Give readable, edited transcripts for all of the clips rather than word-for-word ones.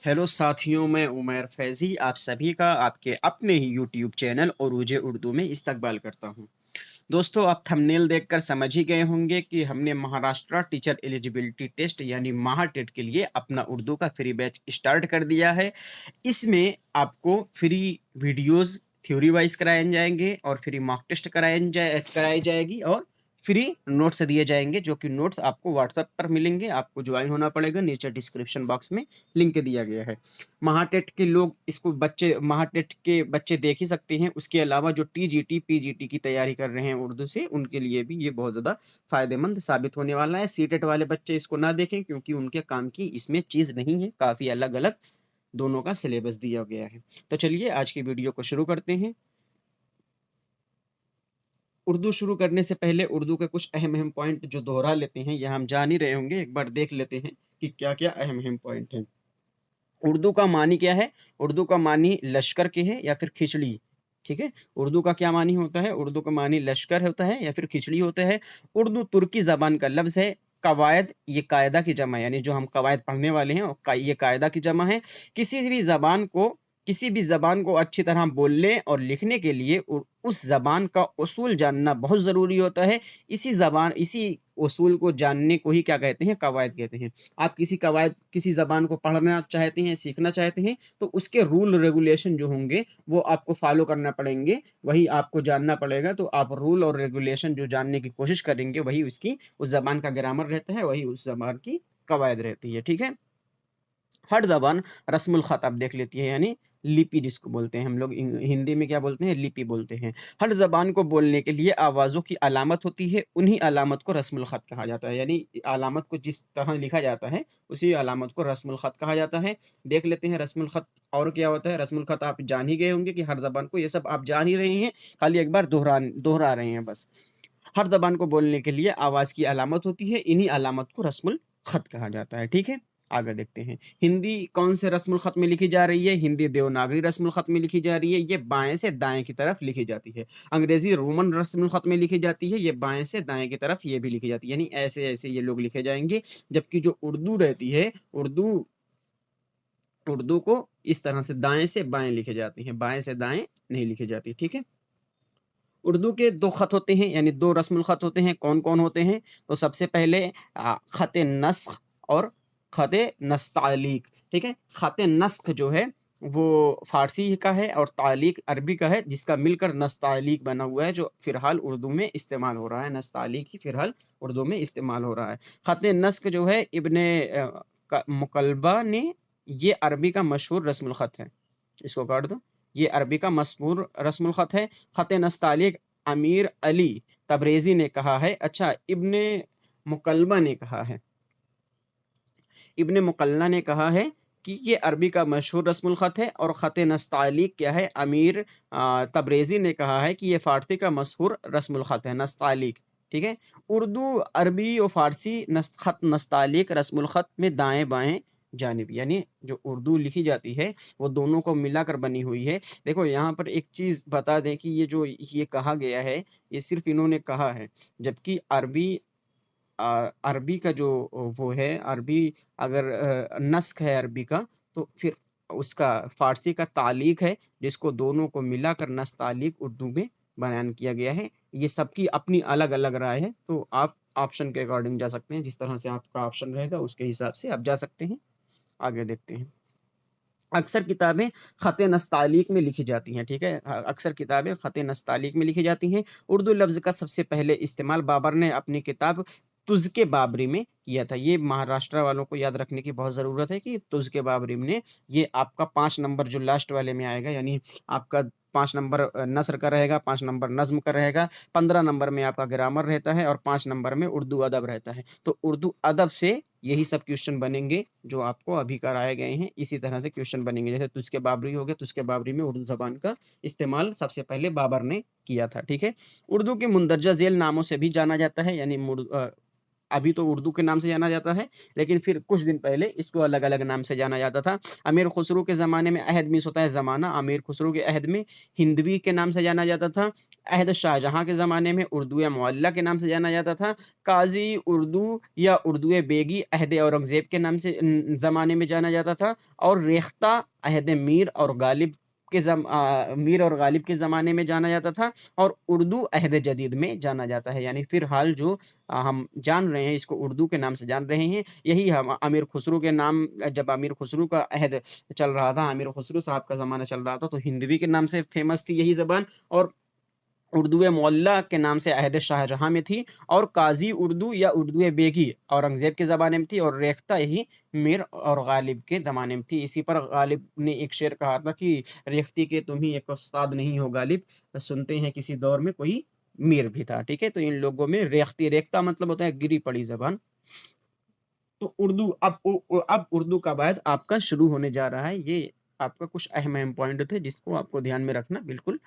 Hello साथियों, मैं उमर फैज़ी आप सभी का आपके अपने ही यूट्यूब चैनल उरूज उर्दू में इस्तकबाल करता हूं। दोस्तों, आप थंबनेल देखकर समझ ही गए होंगे कि हमने महाराष्ट्र टीचर एलिजिबिलिटी टेस्ट यानी महा टेट के लिए अपना उर्दू का फ्री बैच स्टार्ट कर दिया है। इसमें आपको फ्री वीडियोस थ्योरी वाइज कराए जाएंगे और फ्री मॉक टेस्ट कराई जाएगी और फ्री नोट्स दिए जाएंगे, जो कि नोट्स आपको व्हाट्सएप पर मिलेंगे। आपको ज्वाइन होना पड़ेगा, नीचे डिस्क्रिप्शन बॉक्स में लिंक दिया गया है। महाटेट के लोग इसको बच्चे महाटेट के बच्चे देख ही सकते हैं। उसके अलावा जो टीजीटी पीजीटी की तैयारी कर रहे हैं उर्दू से, उनके लिए भी ये बहुत ज़्यादा फायदेमंद साबित होने वाला है। सीटेट वाले बच्चे इसको ना देखें, क्योंकि उनके काम की इसमें चीज़ नहीं है। काफ़ी अलग अलग दोनों का सिलेबस दिया गया है। तो चलिए आज की वीडियो को शुरू करते हैं। उर्दू शुरू करने से पहले उर्दू के कुछ अहम पॉइंट जो दोहरा लेते हैं, या हम जान ही रहे होंगे, एक बार देख लेते हैं कि क्या क्या अहम पॉइंट हैं। उर्दू का मानी क्या है? उर्दू का मानी लश्कर के है या फिर खिचड़ी। ठीक है, उर्दू का क्या मानी होता है? उर्दू का मानी लश्कर होता है या फिर खिचड़ी होता है। उर्दू तुर्की जबान का लफ्ज़ है। कवायद, ये कायदा की जमा है, यानी जो हम कवायद पढ़ने वाले हैं ये कायदा की जमा है। किसी भी जबान को किसी भी ज़बान को अच्छी तरह बोलने और लिखने के लिए उस ज़बान का उसूल जानना बहुत ज़रूरी होता है। इसी उसूल को जानने को ही क्या कहते हैं? कवायद कहते हैं। आप किसी ज़बान को पढ़ना चाहते हैं, सीखना चाहते हैं, तो उसके रूल रेगुलेशन जो होंगे, वो आपको फ़ॉलो करना पड़ेंगे, वही आपको जानना पड़ेगा। तो आप रूल और रेगुलेशन जो जानने की कोशिश करेंगे, वही उस ज़बान का ग्रामर रहता है, वही उस ज़बान की कवायद रहती है, ठीक है? हर ज़बान रस्मुल ख़त आप देख लेती है, यानी लिपि जिसको बोलते हैं हम लोग हिंदी में क्या बोलते हैं? लिपि बोलते हैं। हर ज़बान को बोलने के लिए आवाज़ों की अलामत होती है, उन्हीं अलामत को रस्मुल ख़त कहा जाता है। यानी अलामत को जिस तरह लिखा जाता है, उसी अलामत को रस्मुल ख़त कहा जाता है। देख लेते हैं रस्मुल ख़त और क्या होता है। रस्मुल ख़त आप जान ही गए होंगे कि हर ज़बान को, ये सब आप जान ही रहे हैं, खाली एक बार दोहरा रहे हैं बस। हर ज़बान को बोलने के लिए आवाज़ की अलामत होती है, इन्हीं अलामत को रस्मुल ख़त कहा जाता है, ठीक है? आगे देखते हैं। हिंदी कौन से रस्मुल ख़त में लिखी जा रही है? हिंदी देवनागरी रस्मुल ख़त में लिखी जा रही है, ये बाएँ से दाएँ की तरफ लिखी जाती है। अंग्रेज़ी रोमन रस्मुल ख़त में लिखी जाती है, ये बाएँ से दाएँ की तरफ ये भी लिखी जाती है, यानी ऐसे-ऐसे ये लोग लिखे जाएँगे। जबकि जो उर्दू रहती है, उर्दू उर्दू को इस तरह से दाएँ से बाएँ लिखे जाती है, बाएँ से दाएँ नहीं लिखी जाती, ठीक है? उर्दू के 2 ख़त होते हैं, यानी 2 रस्मुल ख़त होते हैं। कौन-कौन होते हैं? तो सबसे पहले ख़त नस्ख़ और ख़त नस्तालीक, ठीक है? ख़त नस्ख़ जो है, वो फ़ारसी का है और तालीक अरबी का है, जिसका मिलकर नस्तालीक बना हुआ है, जो फ़िलहाल उर्दू में इस्तेमाल हो रहा है। नस्तालीक ही फ़िलहाल उर्दू में इस्तेमाल हो रहा है। ख़त नस्ख़ जो है, इब्न मुकल्बा ने, ये अरबी का मशहूर रस्मुल ख़त है। इसको काट दो। ये अरबी का मशहूर रस्मुल ख़त है। ख़त नस्तालिक अमीर अली तबरेज़ी ने कहा है। अच्छा, इब्न मुकल्लमा ने कहा है। इब्न मुकल्ला ने कहा है कि ये अरबी का मशहूर रस्मुल ख़त है, और ख़त नस्तालिक क्या है? अमीर तबरेज़ी ने कहा है कि ये फ़ारसी का मशहूर रस्मुल ख़त है, नस्तालिक, ठीक है? उर्दू, अरबी और फ़ारसी ख़त नस्तालिक रस्मुल ख़त में दाएँ-बाएँ जानिब, यानी जो उर्दू लिखी जाती है, वो दोनों को मिलाकर बनी हुई है। देखो, यहाँ पर एक चीज़ बता दें कि ये कहा गया है, ये सिर्फ़ इन्होंने कहा है, जबकि अरबी का जो वो है, अरबी अगर नस्ख़ है अरबी का, तो फिर उसका फ़ारसी का तालीक है, जिसको दोनों को मिलाकर नस्तालीक उर्दू में बयान किया गया है। ये सबकी अपनी अलग-अलग राय है, तो आप ऑप्शन के अकॉर्डिंग जा सकते हैं, जिस तरह से आपका ऑप्शन रहेगा, उसके हिसाब से आप जा सकते हैं। आगे देखते हैं। अक्सर किताबें ख़त नस्तालीक में लिखी जाती हैं, ठीक है? अक्सर किताबें ख़त नस्तालीक में लिखी जाती हैं। उर्दू लफ्ज़ का सबसे पहले इस्तेमाल बाबर ने अपनी किताब तुज़्क़ बाबरी में किया था। ये महाराष्ट्र वालों को याद रखने की बहुत ज़रूरत है कि तुज़्क़ बाबरी ने, ये आपका 5 नंबर जो लास्ट वाले में आएगा, यानी आपका 5 नंबर नस्र का रहेगा, 5 नंबर नज़्म का रहेगा, 15 नंबर में आपका ग्रामर रहता है और 5 नंबर में उर्दू अदब रहता है। तो उर्दू अदब से यही सब क्वेश्चन बनेंगे जो आपको अभी कराए गए हैं, इसी तरह से क्वेश्चन बनेंगे। जैसे तुज़्क़ बाबरी हो गया, तुज़्क़ बाबरी में उर्दू ज़बान का इस्तेमाल सबसे पहले बाबर ने किया था, ठीक है? उर्दू के मुंदरजा ज़ेल नामों से भी जाना जाता है, यानी अभी तो उर्दू के नाम से जाना जाता है, लेकिन फिर कुछ दिन पहले इसको अलग-अलग नाम से जाना जाता था। अमीर खुसरो के ज़माने में अहद मीन्स होता है ज़माना, अमीर खुसरो के अहद में हिंदवी के नाम से जाना जाता था। अहद शाहजहाँ के ज़माने में उर्दू मुअल्ला के नाम से जाना जाता था। काज़ी उर्दू या उर्दू बेगी अहद औरंगज़ेब के नाम से ज़माने में जाना जाता था। और रेख्ता अहद मीर और गालिब के ज़माने में जाना जाता था। और उर्दू अहद जदीद में जाना जाता है, यानी फ़िलहाल जो हम जान रहे हैं, इसको उर्दू के नाम से जान रहे हैं। यही हम अमीर खुसरो के नाम, जब अमीर खुसरो का अहद चल रहा था, अमीर खुसरो साहब का ज़माना चल रहा था, तो हिंदवी के नाम से फ़ेमस थी यही ज़बान। और उर्दू मुअल्ला के नाम से अहद शाहजहाँ में थी। और काज़ी उर्दू या उर्दू बेगी औरंगज़ेब के ज़माने में थी। और रेख्ता यही मीर और गालिब के ज़माने में थी। इसी पर गालिब ने एक शेर कहा था कि रेख्ती के तुम ही एक उस्ताद नहीं हो गालिब, सुनते हैं किसी दौर में कोई मीर भी था। ठीक है, तो इन लोगों में रेख्ती, रेख्ता मतलब होता है गिरी पड़ी ज़बान। तो उर्दू अब उर्दू का बाद आपका शुरू होने जा रहा है। ये आपका कुछ अहम पॉइंट थे जिसको आपको ध्यान में रखना बिल्कुल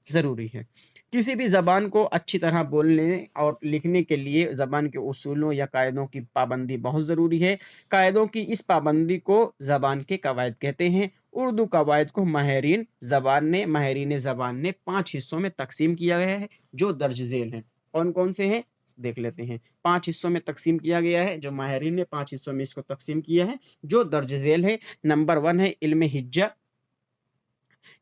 ज़रूरी है। किसी भी ज़बान को अच्छी तरह बोलने और लिखने के लिए ज़बान के उसूलों या कायदों की पाबंदी बहुत ज़रूरी है। कायदों की इस पाबंदी को ज़बान के कवायद कहते हैं। उर्दू कवायद को माहिरीन ज़बान ने 5 हिस्सों में तक़सीम किया गया है, जो दर्ज ज़ेल हैं। कौन-कौन से हैं? देख लेते हैं। 5 हिस्सों में तक़सीम किया गया है, जो माहिरीन ने 5 हिस्सों में इसको तक़सीम किया है, जो दर्ज ज़ेल है। नंबर 1 है इल्म हिज्जा।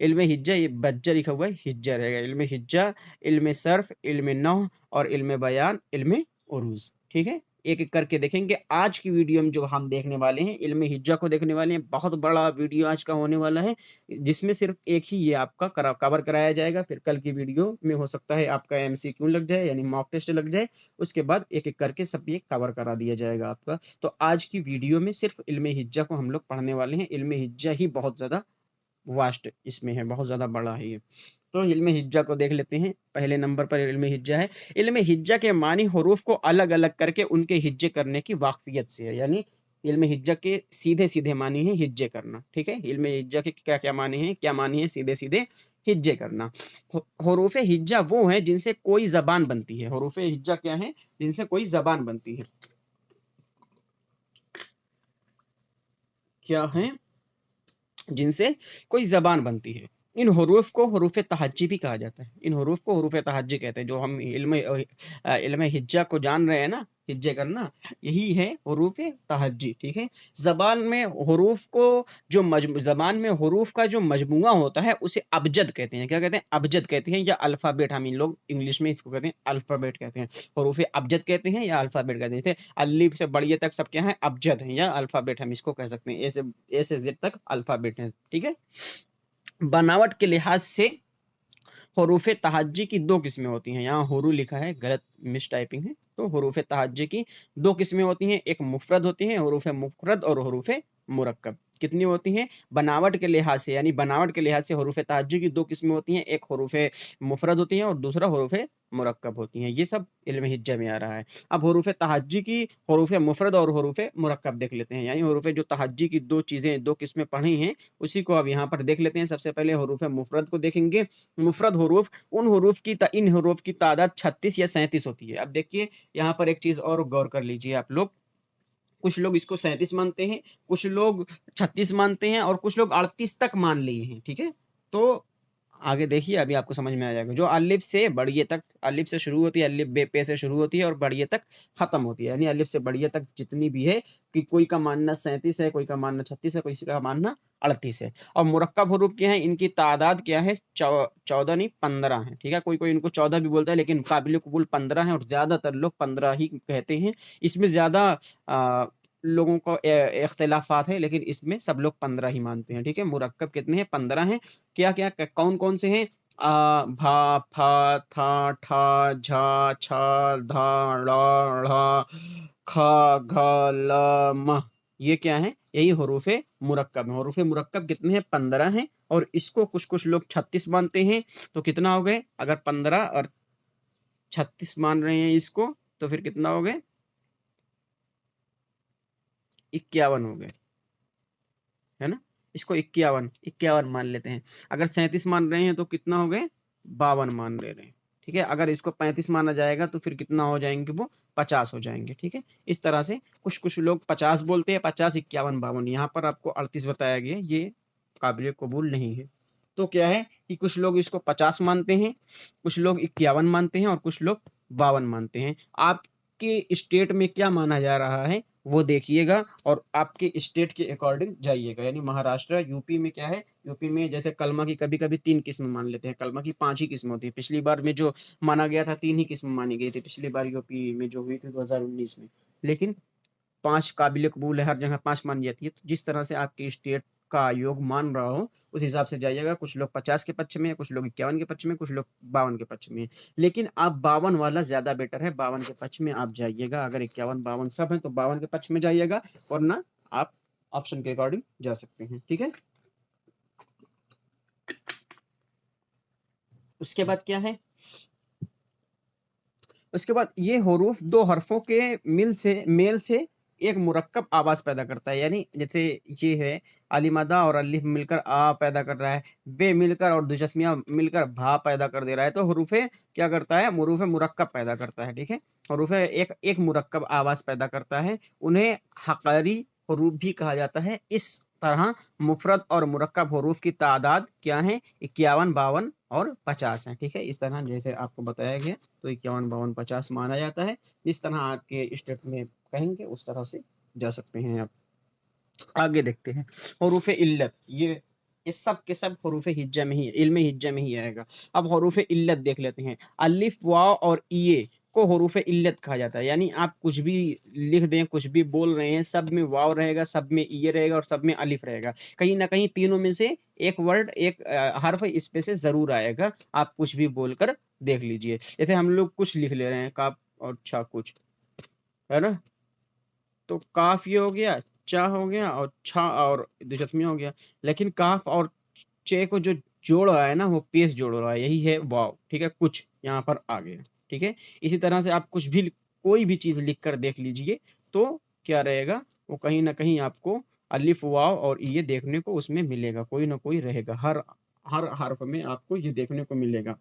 इल्म हिज्जा, ये बज्जा लिखा हुआ है, हिज्जा रहेगा। इल्म हिज्जा, इल्म सर्फ़, इल्म नहव और इल्म बयान, इल्म उरूज़। ठीक है? एक-एक करके देखेंगे। आज की वीडियो में जो हम देखने वाले हैं, इल्म हिज्जा को देखने वाले हैं। बहुत बड़ा वीडियो आज का होने वाला है, जिसमें सिर्फ़ एक ही ये आपका कवर कराया जाएगा। फिर कल की वीडियो में हो सकता है आपका एमसीक्यू लग जाए, यानी मॉक टेस्ट लग जाए। उसके बाद एक-एक करके सब ये कवर करा दिया जाएगा आपका। तो आज की वीडियो में सिर्फ़ इल्म हिज्जा को हम लोग पढ़ने वाले हैं। इल्म हिज्जा ही बहुत ज़्यादा वास्ट इसमें है, बहुत ज़्यादा बड़ा है ये। तो इल्म हिज्जा को देख लेते हैं। पहले नंबर पर इल्म हिज्जा है। इल्म हिज्जा के मानी हुरूफ को अलग-अलग करके उनके हिज्जे करने की वाक़फ़ियत से है। यानी इल्म हिज्जा के सीधे-सीधे मानी है हिज्जे करना, ठीक है? इल्म हिज्जा के क्या-क्या मानी हैं? क्या मानी है? सीधे-सीधे हिज्जे करना। हुरूफ़ हिज्जा वो हैं जिनसे कोई ज़बान बनती है। हुरूफ़ हिज्जा क्या हैं? जिनसे कोई ज़बान बनती है। क्या हैं? जिनसे कोई ज़बान बनती है। इन हुरूफ़ को हुरूफ़ तहज्जी भी कहा जाता है। इन हुरूफ़ को हुरूफ़ तहज्जी कहते हैं। जो हम इल्म हिज्जा को जान रहे हैं ना, हिज्जे करना, यही है हुरूफ़ तहज्जी, ठीक है? ज़बान में हुरूफ़ को ज़बान में हुरूफ़ का जो मजमूआ होता है, उसे अबजद कहते हैं। क्या कहते हैं? अबजद कहते हैं, या अल्फ़ाबेट, हम इन लोग इंग्लिश में इसको कहते हैं अल्फ़ाबेट कहते हैं। हुरूफ़ अबजद कहते हैं या अल्फ़ाबेट कहते हैं। जैसे अलिफ से बढ़िया तक सब क्या है? अबजद हैं या अल्फ़ाबेट हम इसको कह सकते हैं। ए से ज़ेड तक अल्फ़ाबेट हैं, ठीक है? बनावट के लिहाज से हुरूफ़ तहज्जी की 2 किस्में होती हैं। यहाँ हुरू लिखा है, गलत मिसटाइपिंग है। तो हुरूफ़ तहज्जी की 2 किस्में होती हैं, एक मुफ़रद होती है, हुरूफ़ मुफ़रद और हुरूफ़ मुरक्कब। कितनी होती हैं? बनावट के लिहाज से, यानी बनावट के लिहाज से हुरूफ़ तहज्जी की 2 किस्में होती हैं, एक हुरूफ़ मुफ़रद होती हैं और दूसरा हुरूफ़ मुरक्कब होती हैं। ये सब इल्म हिज्जा में आ रहा है। अब हुरूफ़ तहज्जी की हुरूफ़ मुफ़रद और हुरूफ़ मुरक्कब देख लेते हैं। यानी हुरूफ़ जो तहज्जी की 2 चीज़ें, 2 किस्में पढ़ी हैं, उसी को अब यहाँ पर देख लेते हैं। सबसे पहले हुरूफ़ मुफ़रद को देखेंगे। मुफ़रद हुरूफ़ इन हुरूफ़ की तादाद 36 या 37 होती है। अब देखिए, यहाँ पर एक चीज़ और गौर कर लीजिए आप लोग। कुछ लोग इसको 37 मानते हैं, कुछ लोग 36 मानते हैं और कुछ लोग 38 तक मान लिए हैं, ठीक है? तो आगे देखिए, अभी आपको समझ में आ जाएगा। जो अलिफ से बढ़िया तक, अलिफ से शुरू होती है, अलिफ बे पे से शुरू होती है और बढ़िया तक खत्म होती है। यानी अलिफ से बढ़िया तक जितनी भी है, कि कोई का मानना 37 है, कोई का मानना 36 है, किसी का मानना 38 है। और मुरक्कब हुरूफ क्या है? इनकी तादाद क्या है? 14 नहीं 15 है, ठीक है? कोई-कोई इनको 14 भी बोलता है, लेकिन काबिल कबूल 15 है और ज़्यादातर लोग 15 ही कहते हैं। इसमें ज़्यादा लोगों को इख्तिलाफ़ात है, लेकिन इसमें सब लोग 15 ही मानते हैं, ठीक है? मुरक्कब कितने हैं? 15 हैं। क्या-क्या कौन-कौन से हैं? भा, फा, था, ठा, झा, छा, धा, ड़ा, ढ़ा, खा, घा, ल, म। ये क्या है? यही हुरूफ़ मुरक्कब हैं। हुरूफ़ मुरक्कब कितने हैं? 15 हैं और इसको कुछ-कुछ लोग 36 मानते हैं। तो कितना हो गए? अगर 15 और 36 मान रहे हैं इसको, तो फिर कितना हो गए? 51 हो गए, है ना? इसको 51 मान लेते हैं। अगर 37 मान रहे हैं तो कितना हो गए? 52 मान ले रहे हैं, ठीक है। अगर इसको 35 माना जाएगा तो फिर कितना हो जाएंगे, वो 50 हो जाएंगे। ठीक है, इस तरह से कुछ कुछ लोग 50 बोलते हैं, 50, 51, 52। यहाँ पर आपको 38 बताया गया, ये काबिल कबूल नहीं है। तो क्या है कि कुछ लोग इसको 50 मानते हैं, कुछ लोग 51 मानते हैं और कुछ लोग 52 मानते हैं। आपके स्टेट में क्या माना जा रहा है वो देखिएगा और आपके स्टेट के अकॉर्डिंग जाइएगा। यानी महाराष्ट्र, यूपी में क्या है, यूपी में जैसे कलमा की कभी कभी 3 किस्म मान लेते हैं, कलमा की 5 ही किस्म होती है। पिछली बार में जो माना गया था 3 ही किस्म मानी गई थी पिछली बार यूपी में जो हुई थी 2019 में। लेकिन 5 काबिल कबूल है, हर जगह 5 मानी जाती है। तो जिस तरह से आपके स्टेट का आयोग मान रहा हो उस हिसाब से जाइएगा। कुछ लोग 50 के पक्ष में है, कुछ लोग 51 के पक्ष में, कुछ लोग 52 के पक्ष में है। लेकिन आप 52 वाला ज़्यादा बेटर है, 52 के पक्ष में आप जाइएगा। अगर 51, 52 सब है तो 52 के पक्ष में जाइएगा, वरना आप ऑप्शन के अकॉर्डिंग जा सकते हैं। ठीक है, उसके बाद क्या है, उसके बाद ये हरूफ दो हरफों के मेल से एक मुरक्कब आवाज पैदा करता है। यानी जैसे ये है अलीमदा और अलिफ मिलकर आ पैदा कर रहा है, बे मिलकर और दुजस्मिया मिलकर भा पैदा कर दे रहा है। तो हरूफे क्या करता है, हरूफ मुरक्कब पैदा करता है। ठीक है, हरूफे एक एक मुरक्कब आवाज पैदा करता है, उन्हें हक़ारी हरूफ भी कहा जाता है। इस तरह मुफरद और मुरक्कब हरूफ की तादाद क्या है, 51, 52 और 50 है। ठीक है, इस तरह जैसे आपको बताया गया तो 51, 52, 50 माना जाता है। जिस तरह आपके स्टेट में कहेंगे उस तरह से जा सकते हैं आप। आगे देखते हैं हरूफ इल्लत, ये सब के सब हरूफ हिज्जा में ही, इल्म हिज्जा में ही आएगा। अब हरूफ इल्लत देख लेते हैं। अलिफ, वाव और ये को हरूफ इल्लत कहा जाता है। यानी आप कुछ भी लिख दें, कुछ भी बोल रहे हैं, सब में वाव रहेगा, सब में ये रहेगा और सब में अलिफ रहेगा। कहीं ना कहीं तीनों में से एक वर्ड, एक हर्फ इसमें से जरूर आएगा। आप कुछ भी बोलकर देख लीजिए। जैसे हम लोग कुछ लिख ले रहे हैं, काफ और छा कुछ, है ना। तो काफ ये हो गया, चा हो गया और छा और दिलचस्मिया हो गया। लेकिन काफ और चे को जो जोड़ रहा है ना, वो पेश जोड़ रहा है, यही है वाव। ठीक है, कुछ यहाँ पर आ गया। ठीक है, इसी तरह से आप कुछ भी कोई भी चीज लिख कर देख लीजिए तो क्या रहेगा, वो कहीं ना कहीं आपको अलिफ, वाव और ये देखने को उसमें मिलेगा, कोई ना कोई रहेगा। हर हर हर्फ में आपको ये देखने को मिलेगा।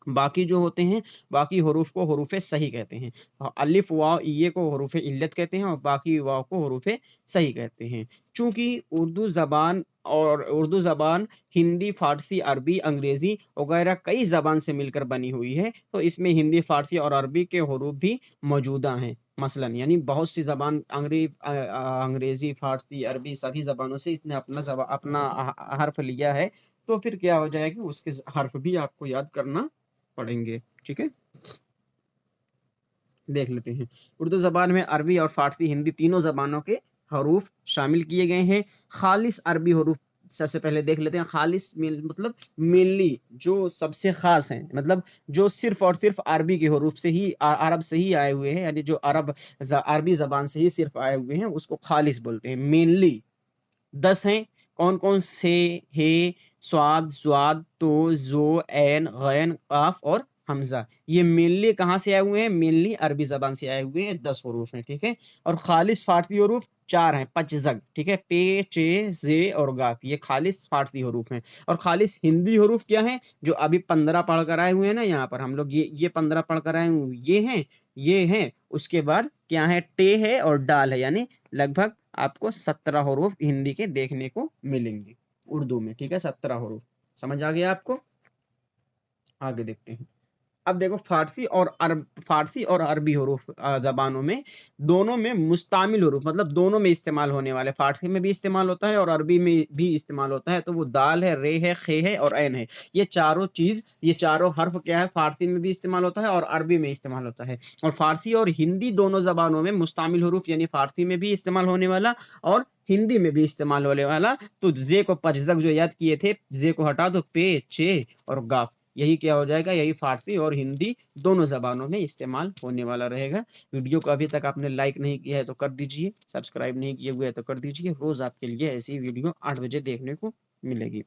बाकी जो होते हैं, बाकी हरूफ को हरूफ सही कहते हैं। अलिफ, वाव, ये को हरूफ इल्लत कहते हैं और बाकी वाव को हरूफ सही कहते हैं। चूंकि उर्दू ज़बान हिंदी, फ़ारसी, अरबी, अंग्रेज़ी वगैरह कई ज़बान से मिलकर बनी हुई है, तो इसमें हिंदी, फ़ारसी और अरबी के हरूफ भी मौजूदा हैं। मसलन यानी बहुत सी ज़बान अंग्रेज़ी, फ़ारसी, अरबी सभी ज़बानों से इसने अपना हर्फ लिया है। तो फिर क्या हो जाएगा, उसके हर्फ भी आपको याद करना पढ़ेंगे। ठीक है, देख लेते हैं। उर्दू ज़बान में अरबी और फ़ारसी, हिंदी तीनों ज़बानों के हरूफ शामिल किए गए हैं। खालिस अरबी हरूफ सबसे पहले देख लेते हैं। खालिस मतलब मेनली जो सबसे ख़ास हैं, मतलब जो सिर्फ और सिर्फ अरबी के हरूफ से ही, अरब से ही आए हुए हैं, यानी जो अरबी ज़बान से ही सिर्फ आए हुए हैं, उसको खालिस बोलते हैं। मेनली 10 हैं। कौन कौन से, हे, स्वाद, ज्वाद, तो, जो, ऐन, गैन, काफ और हमजा। ये मेनली कहाँ से आए हुए हैं, मेनली अरबी जबान से आए हुए हैं। 10 हरूफ हैं। ठीक है, और खालिस फारसी हरूफ 4 हैं, पचजग। ठीक है, पे, चे, जे और गाफ, ये खालिस फारसी हरूफ हैं। और खालिस हिंदी हरूफ क्या है, जो अभी 15 पढ़ कर आए हुए हैं ना, यहाँ पर हम लोग ये 15 पढ़ कर आए हुए, ये हैं। उसके बाद क्या है, टे है और डाल है। यानी लगभग आपको 17 हरूफ हिंदी के देखने को मिलेंगे उर्दू में। ठीक है, 17 हरूफ। समझ आ गया आपको। आगे देखते हैं। अब देखो फारसी और अरबी हरूफ ज़बानों में, दोनों में मुस्तामिल हरूफ, मतलब दोनों में इस्तेमाल होने वाले, फारसी में भी इस्तेमाल होता है और अरबी में भी इस्तेमाल होता है। तो वो दाल है, रे है, खे है और ऐन है। ये चारों हर्फ क्या है, फारसी में भी इस्तेमाल होता है और अरबी में इस्तेमाल होता है। और फारसी और हिंदी दोनों ज़बानों में मुस्तामिल हरूफ, यानी फारसी में भी इस्तेमाल होने वाला और हिंदी में भी इस्तेमाल होने वाला। तो जे को पचजग जो याद किए थे, जे को हटा दो, पे, चे और गाफ, यही क्या हो जाएगा, यही फारसी और हिंदी दोनों ज़बानों में इस्तेमाल होने वाला रहेगा। वीडियो को अभी तक आपने लाइक नहीं किया है तो कर दीजिए, सब्सक्राइब नहीं किए हुए है तो कर दीजिए। रोज़ आपके लिए ऐसी वीडियो 8 बजे देखने को मिलेगी।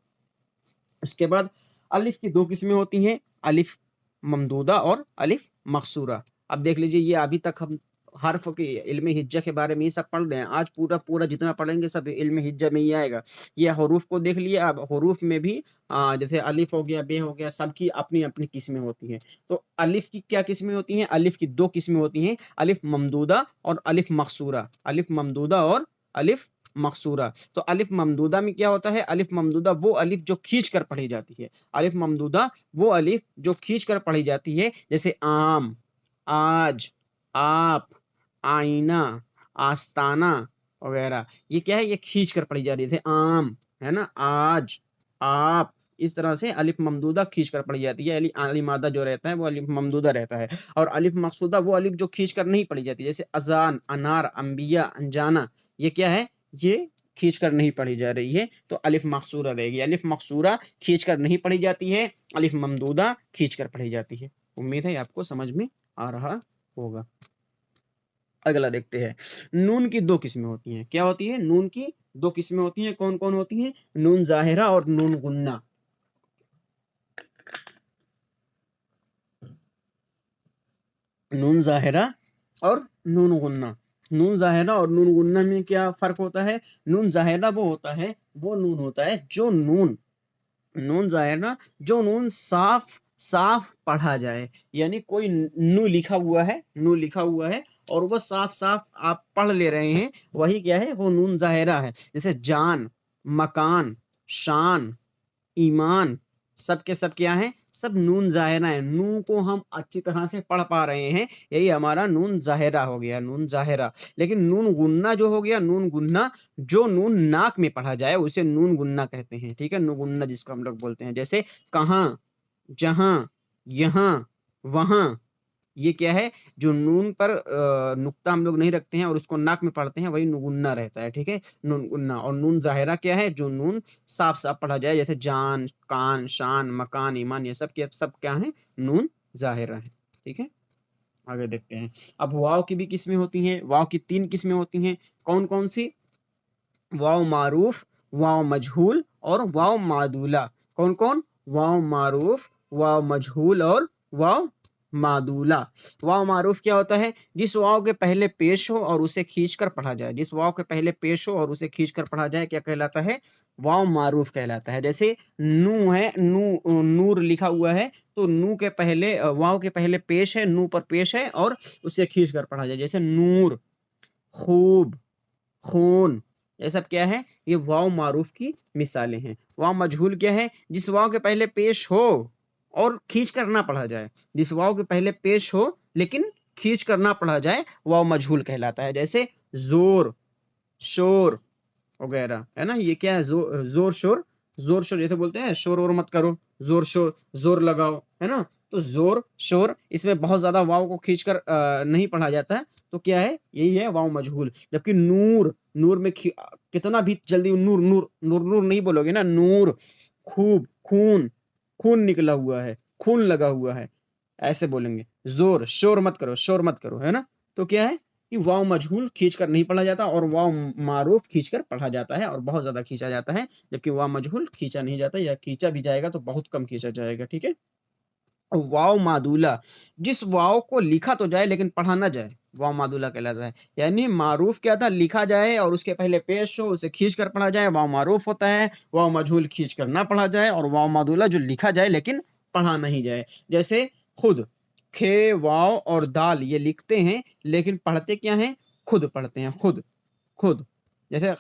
उसके बाद अलिफ की 2 किस्में होती हैं, अलिफ ममदूदा और अलिफ मकसूरा। अब देख लीजिए, ये अभी तक हर्फ के इल्म हिज्जा के बारे में ये सब पढ़ रहे हैं। आज पूरा पूरा जितना पढ़ेंगे सब इल्म हिज्जा में ही आएगा। ये हरूफ को देख लिया, अब हरूफ में भी जैसे अलिफ हो गया, बे हो गया, सबकी अपनी-अपनी किस्में होती हैं। तो अलिफ की क्या किस्में होती हैं? अलिफ की 2 किस्में होती हैं, अलिफ ममदूदा और अलिफ मकसूरा। अलिफ ममदूदा और अलिफ मकसूरा। तो अलिफ ममदूदा में क्या होता है? अलिफ ममदूदा वो अलिफ जो खींच कर पढ़ी जाती है। अलिफ ममदूदा वो अलिफ जो खींच कर पढ़ी जाती है, जैसे आम, आज, आप, आईना, आस्ताना वगैरह। ये क्या है? ये खींच कर पढ़ी जा रही है। जैसे आम, है ना? आज, आप, इस तरह से अलिफ ममदूदा खींच कर पढ़ी जाती है। अली मादा जो रहता है वो अलिफ ममदूदा रहता है। और अलिफ मकसूदा वो अलिफ जो खींच कर नहीं पढ़ी जाती, जैसे अजान, अनार, अंबिया, अनजाना। ये क्या है? ये खींच कर नहीं पढ़ी जा रही है, तो अलिफ मकसूरा रहेगी। अलिफ मकसूरा खींच कर नहीं पढ़ी जाती है, अलिफ ममदूदा खींच कर पढ़ी जाती है। उम्मीद है आपको समझ में आ रहा होगा। अगला देखते हैं। नून की 2 किस्में होती हैं। क्या होती है? नून की 2 किस्में होती हैं। कौन-कौन होती हैं? नून ज़ाहिरा और नून गुन्ना। नून ज़ाहिरा और नून गुन्ना। नून ज़ाहिरा और नून गुन्ना में क्या फ़र्क होता है? नून ज़ाहिरा वो होता है, वो नून होता है जो नून नून ज़ाहिरा जो नून साफ साफ पढ़ा जाए। यानी कोई नू लिखा हुआ है, नू लिखा हुआ है और वो साफ साफ आप पढ़ ले रहे हैं, वही क्या है? वो नून ज़ाहिरा है। जैसे जान, मकान, शान, ईमान, सब के सब क्या है? सब नून ज़ाहिरा है। नू को हम अच्छी तरह से पढ़ पा रहे हैं, यही हमारा नून ज़ाहिरा हो गया, नून ज़ाहिरा। लेकिन नून गुन्ना जो हो गया, नून गुन्ना जो नून नाक में पढ़ा जाए उसे नून गुन्ना कहते हैं, ठीक है? नून गुन्ना जिसको हम लोग बोलते हैं। जैसे कहाँ, जहाँ, यहाँ, वहाँ। ये क्या है? जो नून पर नुक्ता हम लोग नहीं रखते हैं और उसको नाक में पढ़ते हैं, वही नुगुन्ना रहता है, ठीक है? नून गुन्ना। और नून ज़ाहिरा क्या है? जो नून साफ-साफ पढ़ा जाए, जैसे जान, कान, शान, मकान, ईमान, ये सब क्या है? नून ज़ाहिरा है, ठीक है? आगे देखते हैं। अब वाव की भी किस्में होती हैं। वाव की 3 किस्में होती हैं। कौन-कौन सी? वाव मारूफ, वाव मजहूल और वाव मादूला। कौन-कौन? वाव मारूफ, वाव मजहूल और वाव मादूला। वाव मारूफ क्या होता है? जिस वाव के पहले पेश हो और उसे खींचकर पढ़ा जाए। जिस वाव के पहले पेश हो और उसे खींचकर पढ़ा जाए, क्या कहलाता है? वाव मारूफ कहलाता है। जैसे नू है, नूर लिखा हुआ है, तो नू के पहले वाव के पहले पेश है, नू पर पेश है और उसे खींचकर पढ़ा जाए। जैसे नूर, खूब, खून, ये सब क्या है? ये वाव मारूफ की मिसालें हैं। वाव मजहूल क्या है? जिस वाव के पहले पेश हो और खींच कर ना पढ़ा जाए। जिस वाव के पहले पेश हो लेकिन खींच कर ना पढ़ा जाए, वाव मजहूल कहलाता है। जैसे जोर, शोर वगैरह, है ना? ये क्या है? जोर शोर, जोर शोर जैसे बोलते हैं शोर और मत करो, जोर शोर, जोर लगाओ, है ना? तो जोर शोर, इसमें बहुत ज्यादा वाव को खींचकर नहीं पढ़ा जाता है, तो क्या है? यही है वाव मजहूल। जबकि नूर, नूर में कितना भी जल्दी नूर नूर नूर नूर नहीं बोलोगे ना, नूर, खूब, खून, खून निकला हुआ है, खून लगा हुआ है, ऐसे बोलेंगे। जोर, शोर मत करो, शोर मत करो, है ना? तो क्या है कि वाव मजहूल खींचकर नहीं पढ़ा जाता और वाव मारूफ खींचकर पढ़ा जाता है और बहुत ज्यादा खींचा जाता है। जबकि वाव मजहूल खींचा नहीं जाता, या खींचा भी जाएगा तो बहुत कम खींचा जाएगा, ठीक है? और वाव मादूला, जिस वाव को लिखा तो जाए लेकिन पढ़ा ना जाए, वाव मादूला कहलाता है। यानी मारूफ क्या था? लिखा जाए और उसके पहले पेश हो, उसे खींच कर पढ़ा जाए, वाव मारूफ होता है। वाव मजहूल खींच कर ना पढ़ा जाए, और वाव मादूला जो लिखा जाए लेकिन पढ़ा नहीं जाए। जैसे खुद, खे, वाव और दाल ये लिखते हैं लेकिन पढ़ते क्या हैं? खुद पढ़ते हैं, खुद, खुद। जैसे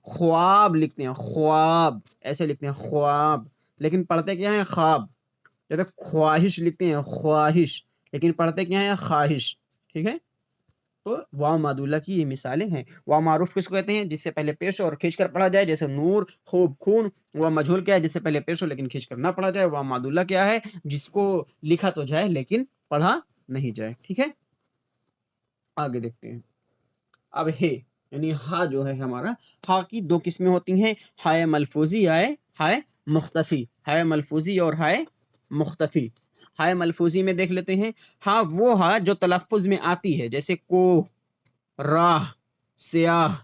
ख्वाब लिखते हैं, ख्वाब, ऐसे लिखते हैं ख्वाब, लेकिन पढ़ते क्या हैं? ख्वाब। जैसे ख्वाहिश लिखते हैं, ख्वाहिश, लेकिन पढ़ते क्या है? ख्वाहिश, ठीक है? तो वाव मादूला की ये मिसालें हैं। वाव मारूफ किसको कहते हैं? जिससे पहले पेश हो और खींच कर पढ़ा जाए, जैसे नूर, खूब, खून। वाव मजहूल क्या है? जिससे पहले पेश हो लेकिन खींच कर ना पढ़ा जाए। वाव मादूला क्या है? जिसको लिखा तो जाए लेकिन पढ़ा नहीं जाए, ठीक है? आगे देखते हैं। अब हे, यानी हा जो है हमारा, हा की 2 किस्में होती हैं, हाय मलफूजी, हाय मुख्तफी। हाय मलफूजी और हाय मुख्तफी। हाय मलफूजी में देख लेते हैं। हा वो हा जो तलफ़्फ़ुज़ में आती है, जैसे कोह, राह, स्याह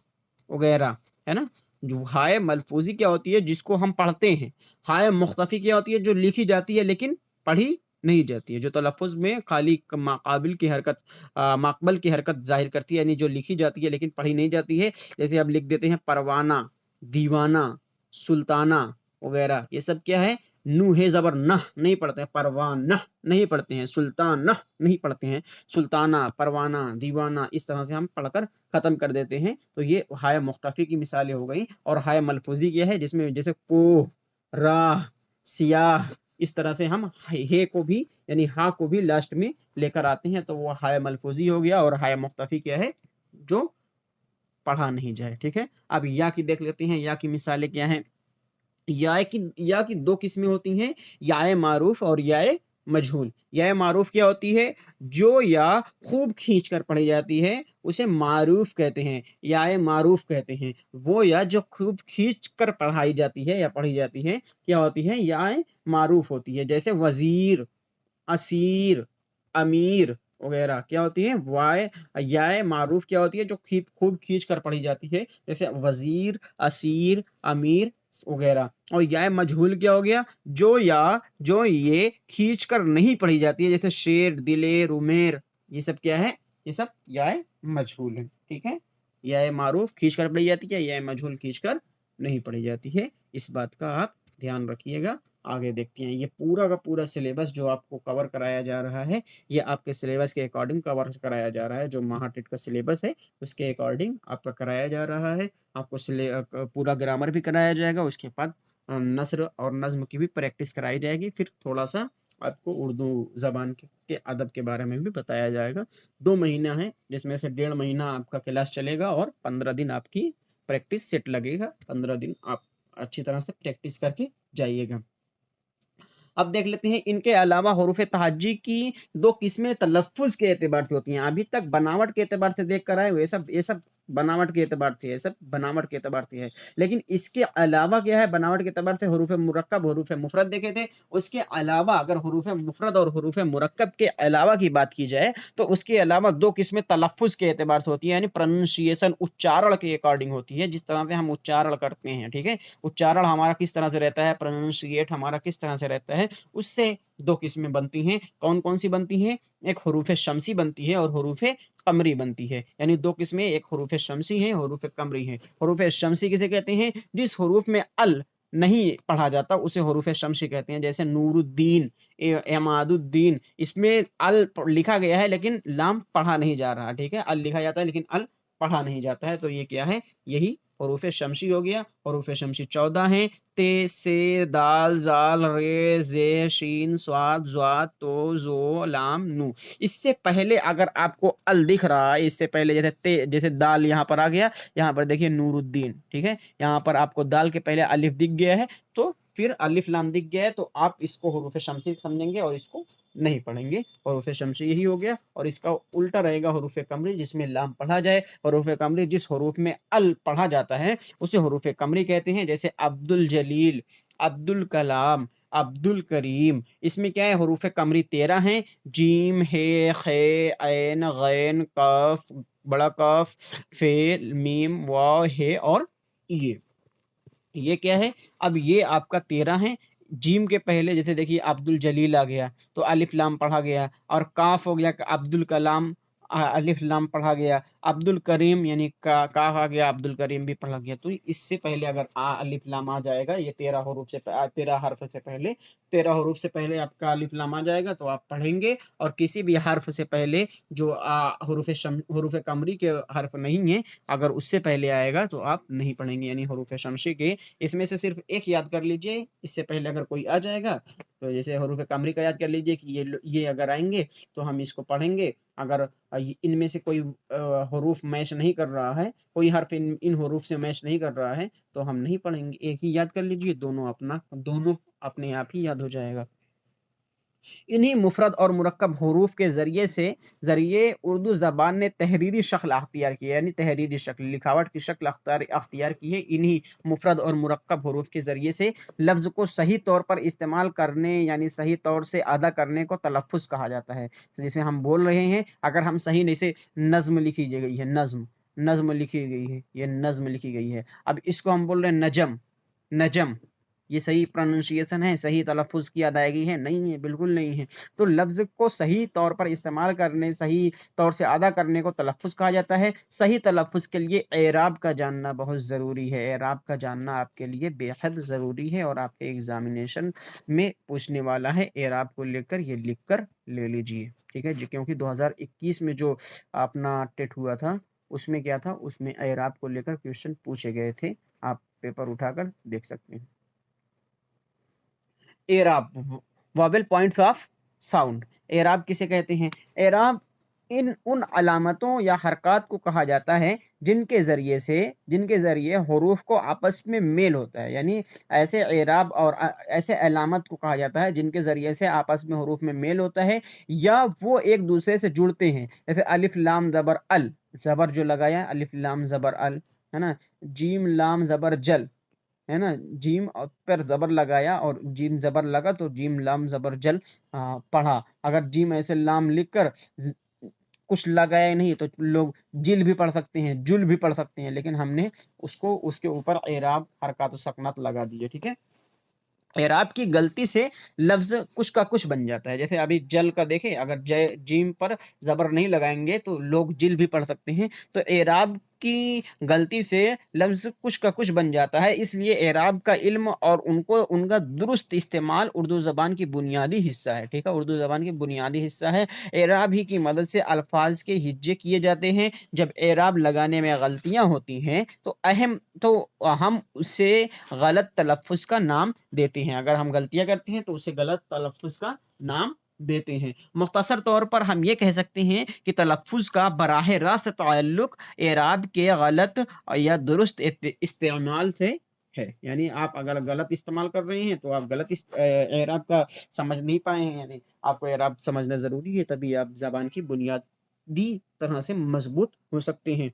वगैरह, है ना? जो हाय मलफूजी क्या होती है? जिसको हम पढ़ते हैं। हाय मुख्तफी क्या होती है? जो लिखी जाती है लेकिन पढ़ी नहीं जाती है। जो तलफ़्फ़ुज़ में खाली माक़ाबिल की हरकत माक़बल की हरकत ज़ाहिर करती है, यानी जो लिखी जाती है लेकिन पढ़ी नहीं जाती है। जैसे अब लिख देते हैं परवाना, दीवाना, सुल्ताना वग़ैरह, ये सब क्या है? नून है ज़बर नह नहीं पढ़ते हैं, परवानह नहीं पढ़ते हैं, सुल्तानह नहीं पढ़ते हैं, सुल्ताना, परवाना, दीवाना, इस तरह से हम पढ़कर ख़त्म कर देते हैं। तो ये हाय मुख्तफ़ी की मिसालें हो गई। और हाय मलफ़ूज़ी क्या है? जिसमें जैसे कोह, राह, सियाह, इस तरह से हम हे को भी यानी हा को भी लास्ट में लेकर आते हैं, तो वो हाय मलफ़ूज़ी हो गया। और हाय मुख्तफ़ी क्या है? जो पढ़ा नहीं जाए, ठीक है? अब या की देख लेते हैं, या की मिसालें क्या हैं? या की 2 किस्में होती हैं, याए मारूफ़ और याए मजहूल। याए मारूफ़ क्या होती है? जो या खूब खींच कर पढ़ी जाती है, उसे मारूफ़ कहते हैं, याए मारूफ़ कहते हैं। वो या जो खूब खींच कर पढ़ाई जाती है या पढ़ी जाती है, क्या होती है? याए मारूफ़ होती है। जैसे वज़ीर, असीर, अमीर वग़ैरह क्या होती है? याए मारूफ़ क्या होती है? जो खूब खींच कर पढ़ी जाती है, जैसे वज़ीर, असीर, अमीर वग़ैरह। और याए मजहूल क्या हो गया? जो ये खींच कर नहीं पढ़ी जाती है, जैसे शेर, दिलेर, उमेर, ये सब क्या है? ये सब याए मजहूल है, ठीक है? याए मारूफ़ खींच कर पढ़ी जाती है, याए मजहूल खींच कर नहीं पढ़ी जाती है। इस बात का आप ध्यान रखिएगा। आगे देखते हैं, ये पूरा का पूरा सिलेबस जो आपको कवर कराया जा रहा है, ये आपके सिलेबस के अकॉर्डिंग कवर कराया जा रहा है। जो महाटेट का सिलेबस है, उसके अकॉर्डिंग आपका कराया जा रहा है। आपको पूरा ग्रामर भी कराया जाएगा, उसके बाद नस्र और नज़्म की भी प्रैक्टिस कराई जाएगी। फिर थोड़ा-सा आपको उर्दू ज़बान के अदब के बारे में भी बताया जाएगा। 2 महीना है, जिसमें से डेढ़ महीना आपका क्लास चलेगा और 15 दिन आपकी प्रैक्टिस सेट लगेगा। 15 दिन आप अच्छी तरह से प्रैक्टिस करके जाइएगा। अब देख लेते हैं, इनके अलावा हुरूफ़ तहज्जी की 2 किस्में तलफ़्फ़ुज़ के एतबार से होती हैं। अभी तक बनावट के एतबार से देख कर आए हो, ये सब बनावट के एतबार से है, ये सब बनावट के एतबार से है। लेकिन इसके अलावा क्या है? बनावट के एतबार से हुरूफ़ मुरक्कब, हुरूफ़ मुफ़रद देखे थे। उसके अलावा अगर हुरूफ़ मुफ़रद और हुरूफ़ मुरक्कब के अलावा की बात की जाए, तो उसके अलावा 2 किस्में तलफ़्फ़ुज़ के एतबार से होती हैं, यानी प्रोनंसिएशन उच्चारण के अकॉर्डिंग होती है, जिस तरह से हम उच्चारण करते हैं, ठीक है? उच्चारण हमारा किस तरह से रहता है, प्रोनंशिएट हमारा किस तरह से रहता है, उससे 2 किस्में बनती हैं। कौन-कौन सी बनती हैं? एक हुरूफ़ शम्सी बनती है और हुरूफ़ क़मरी बनती है। यानी 2 किस्में, एक हुरूफ़ शम्सी है, हुरूफ़ क़मरी है। हुरूफ़ शम्सी किसे कहते हैं? जिस हुरूफ़ में अल नहीं पढ़ा जाता, उसे हुरूफ़ शम्सी कहते हैं। जैसे नूरुद्दीन, इमादुद्दीन, इसमें अल लिखा गया है लेकिन लाम पढ़ा नहीं जा रहा, ठीक है? अल लिखा जाता है लेकिन अल पढ़ा नहीं जाता है, तो ये क्या है? यही हुरूफ़ शम्सी हो गया। हुरूफ़ शम्सी 14 हैं, ते, से, दाल, ज़ाल, रे, ज़े, शीन, स्वाद, ज़्वाद, तो, ज़ो, लाम, नू। इससे पहले अगर आपको अल दिख रहा है, इससे पहले जैसे दाल यहाँ पर आ गया, यहाँ पर देखिए नूरुद्दीन, ठीक है? यहाँ पर आपको दाल के पहले अलिफ दिख गया है, तो फिर अलिफ लाम दिख गया है, तो आप इसको हुरूफ़ शम्सी समझेंगे और इसको नहीं पढ़ेंगे। हुरूफ़ शम्सी यही हो गया। और इसका उल्टा रहेगा हुरूफ़ क़मरी, जिसमें लाम पढ़ा जाए। हुरूफ़ क़मरी जिस हुरूफ़ में अल पढ़ा जाता है, उसे हुरूफ़ क़मरी कहते हैं। जैसे अब्दुल जलील, अब्दुल कलाम, अब्दुल करीम। इसमें क्या है? हुरूफ़ क़मरी 13 हैं। जीम, हे, खे, ऐन, गैन, काफ, बड़ा काफ, फे, मीम, वाव, हे और ये क्या है? अब ये आपका 13 है। जीम के पहले जैसे देखिए अब्दुल जलील आ गया, तो अलिफ लाम पढ़ा गया। और काफ हो गया अब्दुल कलाम, अलिफ लाम पढ़ा गया। अब्दुल करीम यानी का काफ आ गया, अब्दुल करीम भी पढ़ा गया। तो इससे पहले अगर अलिफ लाम आ जाएगा, ये 13 हुरूफ से 13 हर्फ से पहले, 13 हुरूफ से पहले आपका अलिफ लाम आ जाएगा, तो आप पढ़ेंगे। और किसी भी हर्फ से पहले जो हुरूफ कमरी के हर्फ नहीं है, अगर उससे पहले आएगा तो आप नहीं पढ़ेंगे, यानी हुरूफ शमसी के। इसमें से सिर्फ एक याद कर लीजिए, इससे पहले अगर कोई आ जाएगा, तो जैसे हरूफ कमरी का याद कर लीजिए कि ये अगर आएंगे तो हम इसको पढ़ेंगे। अगर इनमें से कोई हरूफ मैच नहीं कर रहा है, कोई हर्फ इन हरूफ से मैच नहीं कर रहा है, तो हम नहीं पढ़ेंगे। एक ही याद कर लीजिए, दोनों अपने आप ही याद हो जाएगा। इन्हीं मुफरद और मुरक्कब हरूफ के ज़रिए उर्दू ज़बान ने तहरीरी शक्ल अख्तियार की है, यानी तहरीरी शक्ल, लिखावट की शक्ल अख्तियार की है। इन्हीं मुफरद और मुरक्कब हरूफ के ज़रिए से लफ्ज़ को सही तौर पर इस्तेमाल करने, यानी सही तौर से अदा करने को तलफ़्फ़ुज़ कहा जाता है। तो जैसे हम बोल रहे हैं, अगर हम सही नहीं से नज़्म लिखी गई है, नज़्म लिखी गई है, ये नज़्म लिखी गई है। अब इसको हम बोल रहे हैं नजम, नजम, ये सही प्रोनाउंसिएशन है, सही तलफ़्फ़ुज़ की अदायगी है? नहीं है, बिल्कुल नहीं है। तो लफ्ज़ को सही तौर पर इस्तेमाल करने, सही तौर से अदा करने को तलफ़्फ़ुज़ कहा जाता है। सही तलफ़्फ़ुज़ के लिए एराब का जानना बहुत ज़रूरी है। एराब का जानना आपके लिए बेहद ज़रूरी है और आपके एग्ज़ामिनेशन में पूछने वाला है। एराब को लेकर ये लिख कर ले लीजिए, ठीक है जी? क्योंकि 2021 में जो अपना टेट हुआ था, उसमें क्या था, उसमें एराब को लेकर क्वेश्चन पूछे गए थे। आप पेपर उठाकर देख सकते हैं। एराब वॉवेल पॉइंट्स ऑफ साउंड। एराब किसे कहते हैं? एराब इन उन अलामतों या हरकत को कहा जाता है जिनके ज़रिए हुरूफ को आपस में मेल होता है। यानी ऐसे एराब और ऐसे अलामत को कहा जाता है जिनके ज़रिए से आपस में हुरूफ में मेल होता है या वो एक दूसरे से जुड़ते हैं। जैसे अलिफ लाम ज़बर अल, ज़बर जो लगाया अलिफ लाम ज़बर अल, है ना? जीम लाम ज़बर जल, है ना? जीम पर ज़बर लगाया और जीम ज़बर लगा तो जीम लाम ज़बर जल पढ़ा। अगर जीम ऐसे लाम लिखकर ज कुछ लगाया नहीं तो लोग जिल भी पढ़ सकते हैं, जुल भी पढ़ सकते हैं, लेकिन हमने उसको उसके ऊपर एराब हरकत सकनत लगा दिए, ठीक है? एराब की गलती से लफ्ज़ कुछ का कुछ बन जाता है। जैसे अभी जल का देखें, अगर जय जीम पर ज़बर नहीं लगाएँगे तो लोग जिल भी पढ़ सकते हैं। तो एराब की गलती से लफ्ज़ कुछ का कुछ बन जाता है। इसलिए एराब का इल्म और उनको उनका दुरुस्त इस्तेमाल उर्दू ज़बान की बुनियादी हिस्सा है, ठीक है? उर्दू ज़बान की बुनियादी हिस्सा है। एराब ही की मदद से अल्फ़ाज़ के हिज्जे किए जाते हैं। जब एराब लगाने में गलतियाँ होती हैं तो हम उसे गलत तलफ़्फ़ुज़ का नाम देते हैं। अगर हम गलतियाँ करते हैं तो उसे गलत तलफ़्फ़ुज़ का नाम देते हैं। मुख़्तसर तौर पर हम ये कह सकते हैं कि तलफ़्फ़ुज़ का बराह रास्त ताल्लुक़ एराब के गलत या दुरुस्त इस्तेमाल से है। यानी आप अगर गलत इस्तेमाल कर रहे हैं तो आप गलत एराब का समझ नहीं पाए हैं, यानी आपको एराब समझना ज़रूरी है, तभी आप ज़बान की बुनियादी तरह से मज़बूत हो सकते हैं।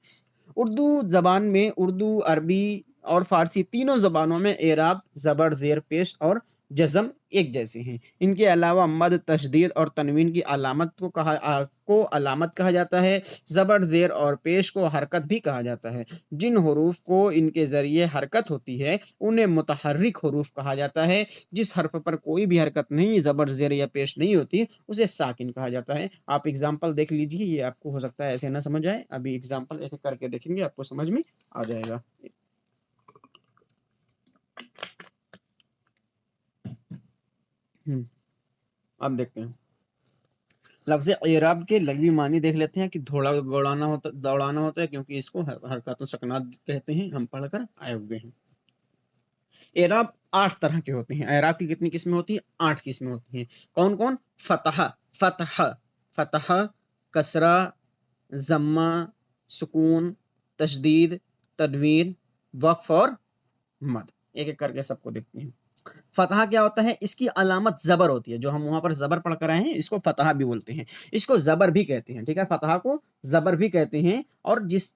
उर्दू ज़बान में उर्दू, अरबी और फ़ारसी तीनों ज़बानों में एराब, ज़बर, ज़ेर पेश और जज़म एक जैसे हैं। इनके अलावा मद, तशदीद और तनवीन की को अलामत कहा जाता है। ज़बर, ज़ेर और पेश को हरकत भी कहा जाता है। जिन हरूफ को इनके ज़रिए हरकत होती है, उन्हें मुतहर्रिक हरूफ कहा जाता है। जिस हर्फ पर कोई भी हरकत नहीं, ज़बर, ज़ेर या पेश नहीं होती, उसे साकिन कहा जाता है। आप एग्ज़ाम्पल देख लीजिए, ये आपको हो सकता है ऐसे ना समझ आए। अभी एग्ज़ाम्पल एक-एक करके देखेंगे, आपको समझ में आ जाएगा। हुँ, अब देखते हैं। लफ्ज़ इराब के लग़वी मानी देख लेते हैं कि दौड़ाना होता है, क्योंकि इसको हरकत सकनात कहते हैं, हम पढ़ कर आए हुए हैं। एराब 8 तरह के होते हैं। एराब की कितनी किस्में होती हैं? 8 किस्में होती हैं। कौन-कौन? फ़तह, फ़तह, फ़तह, कसरा, ज़म्मा, सुकून, तशदीद, तनवीन, वक़्फ़ और मद। एक-एक करके सबको देखते हैं। फ़तहा क्या होता है? इसकी अलामत ज़बर होती है। जो हम वहाँ पर ज़बर पढ़ कर आए हैं, इसको फ़तहा भी बोलते हैं। इसको ज़बर भी कहते हैं, ठीक है? फ़तहा को ज़बर भी कहते हैं और जिस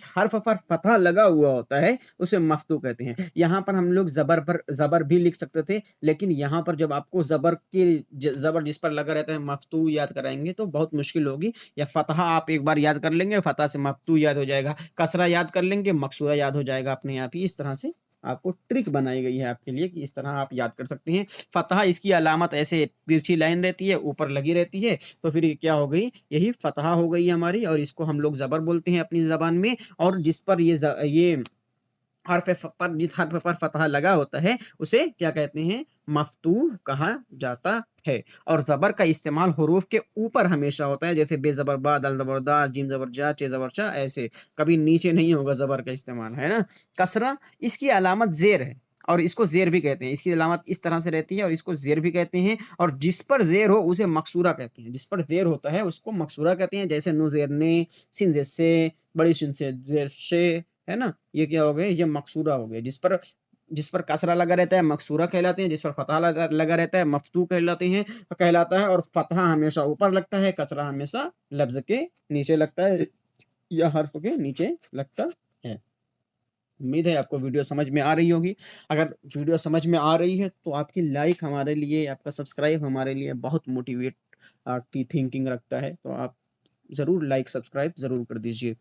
हर्फ़ पर फ़तहा लगा हुआ होता है, उसे मफ़्तू कहते हैं। यहाँ पर हम लोग ज़बर पर ज़बर भी लिख सकते थे, लेकिन यहाँ पर जब आपको ज़बर जिस पर लगा रहता है, मफ़्तू याद कराएँगे तो बहुत मुश्किल होगी। या फ़तहा आप एक बार याद कर लेंगे, फ़तह से मफ़्तू याद हो जाएगा। कसरा याद कर लेंगे, मकसूरा याद हो जाएगा अपने आप ही। इस तरह से आपको ट्रिक बनाई गई है आपके लिए कि इस तरह आप याद कर सकते हैं। फ़तह इसकी अलामत ऐसे तिरछी लाइन रहती है, ऊपर लगी रहती है, तो फिर ये क्या हो गई? यही फ़तह हो गई हमारी और इसको हम लोग ज़बर बोलते हैं अपनी ज़बान में। और जिस पर ये जिस हर्फ़ पर फ़तह लगा होता है, उसे क्या कहते हैं? मफ़्तूह कहा जाता है। और ज़बर का इस्तेमाल हुरूफ़ के ऊपर हमेशा होता है, जैसे बे ज़बर बा, दाल ज़बर दा, जीम ज़बर जा, चे ज़बर चा, ऐसे। कभी नीचे नहीं होगा ज़बर का इस्तेमाल, है ना? कसरा इसकी अलामत ज़ेर है और इसको ज़ेर भी कहते हैं। इसकी अलामत इस तरह से रहती है और इसको ज़ेर भी कहते हैं और जिस पर ज़ेर हो उसे मकसूरा कहते हैं। जिस पर ज़ेर होता है उसको मकसूरा कहते हैं, जैसे नून ज़ेर ने, सीन ज़ेर से, बड़ी शिन से ज़ेर शे, है ना? ये क्या हो गए? ये मकसूरा हो गए। जिस पर कसरा लगा रहता है मकसूरा कहलाते हैं, जिस पर फ़तह लगा रहता है मफ़्तू कहलाता है और फ़तह हमेशा ऊपर लगता है, कसरा हमेशा लफ्ज़ के नीचे लगता है या हर्फ़ के नीचे लगता है। उम्मीद है आपको वीडियो समझ में आ रही होगी। अगर वीडियो समझ में आ रही है तो आपकी लाइक हमारे लिए, आपका सब्सक्राइब हमारे लिए बहुत मोटिवेट की थिंकिंग रखता है। तो आप ज़रूर लाइक, सब्सक्राइब ज़रूर कर दीजिए।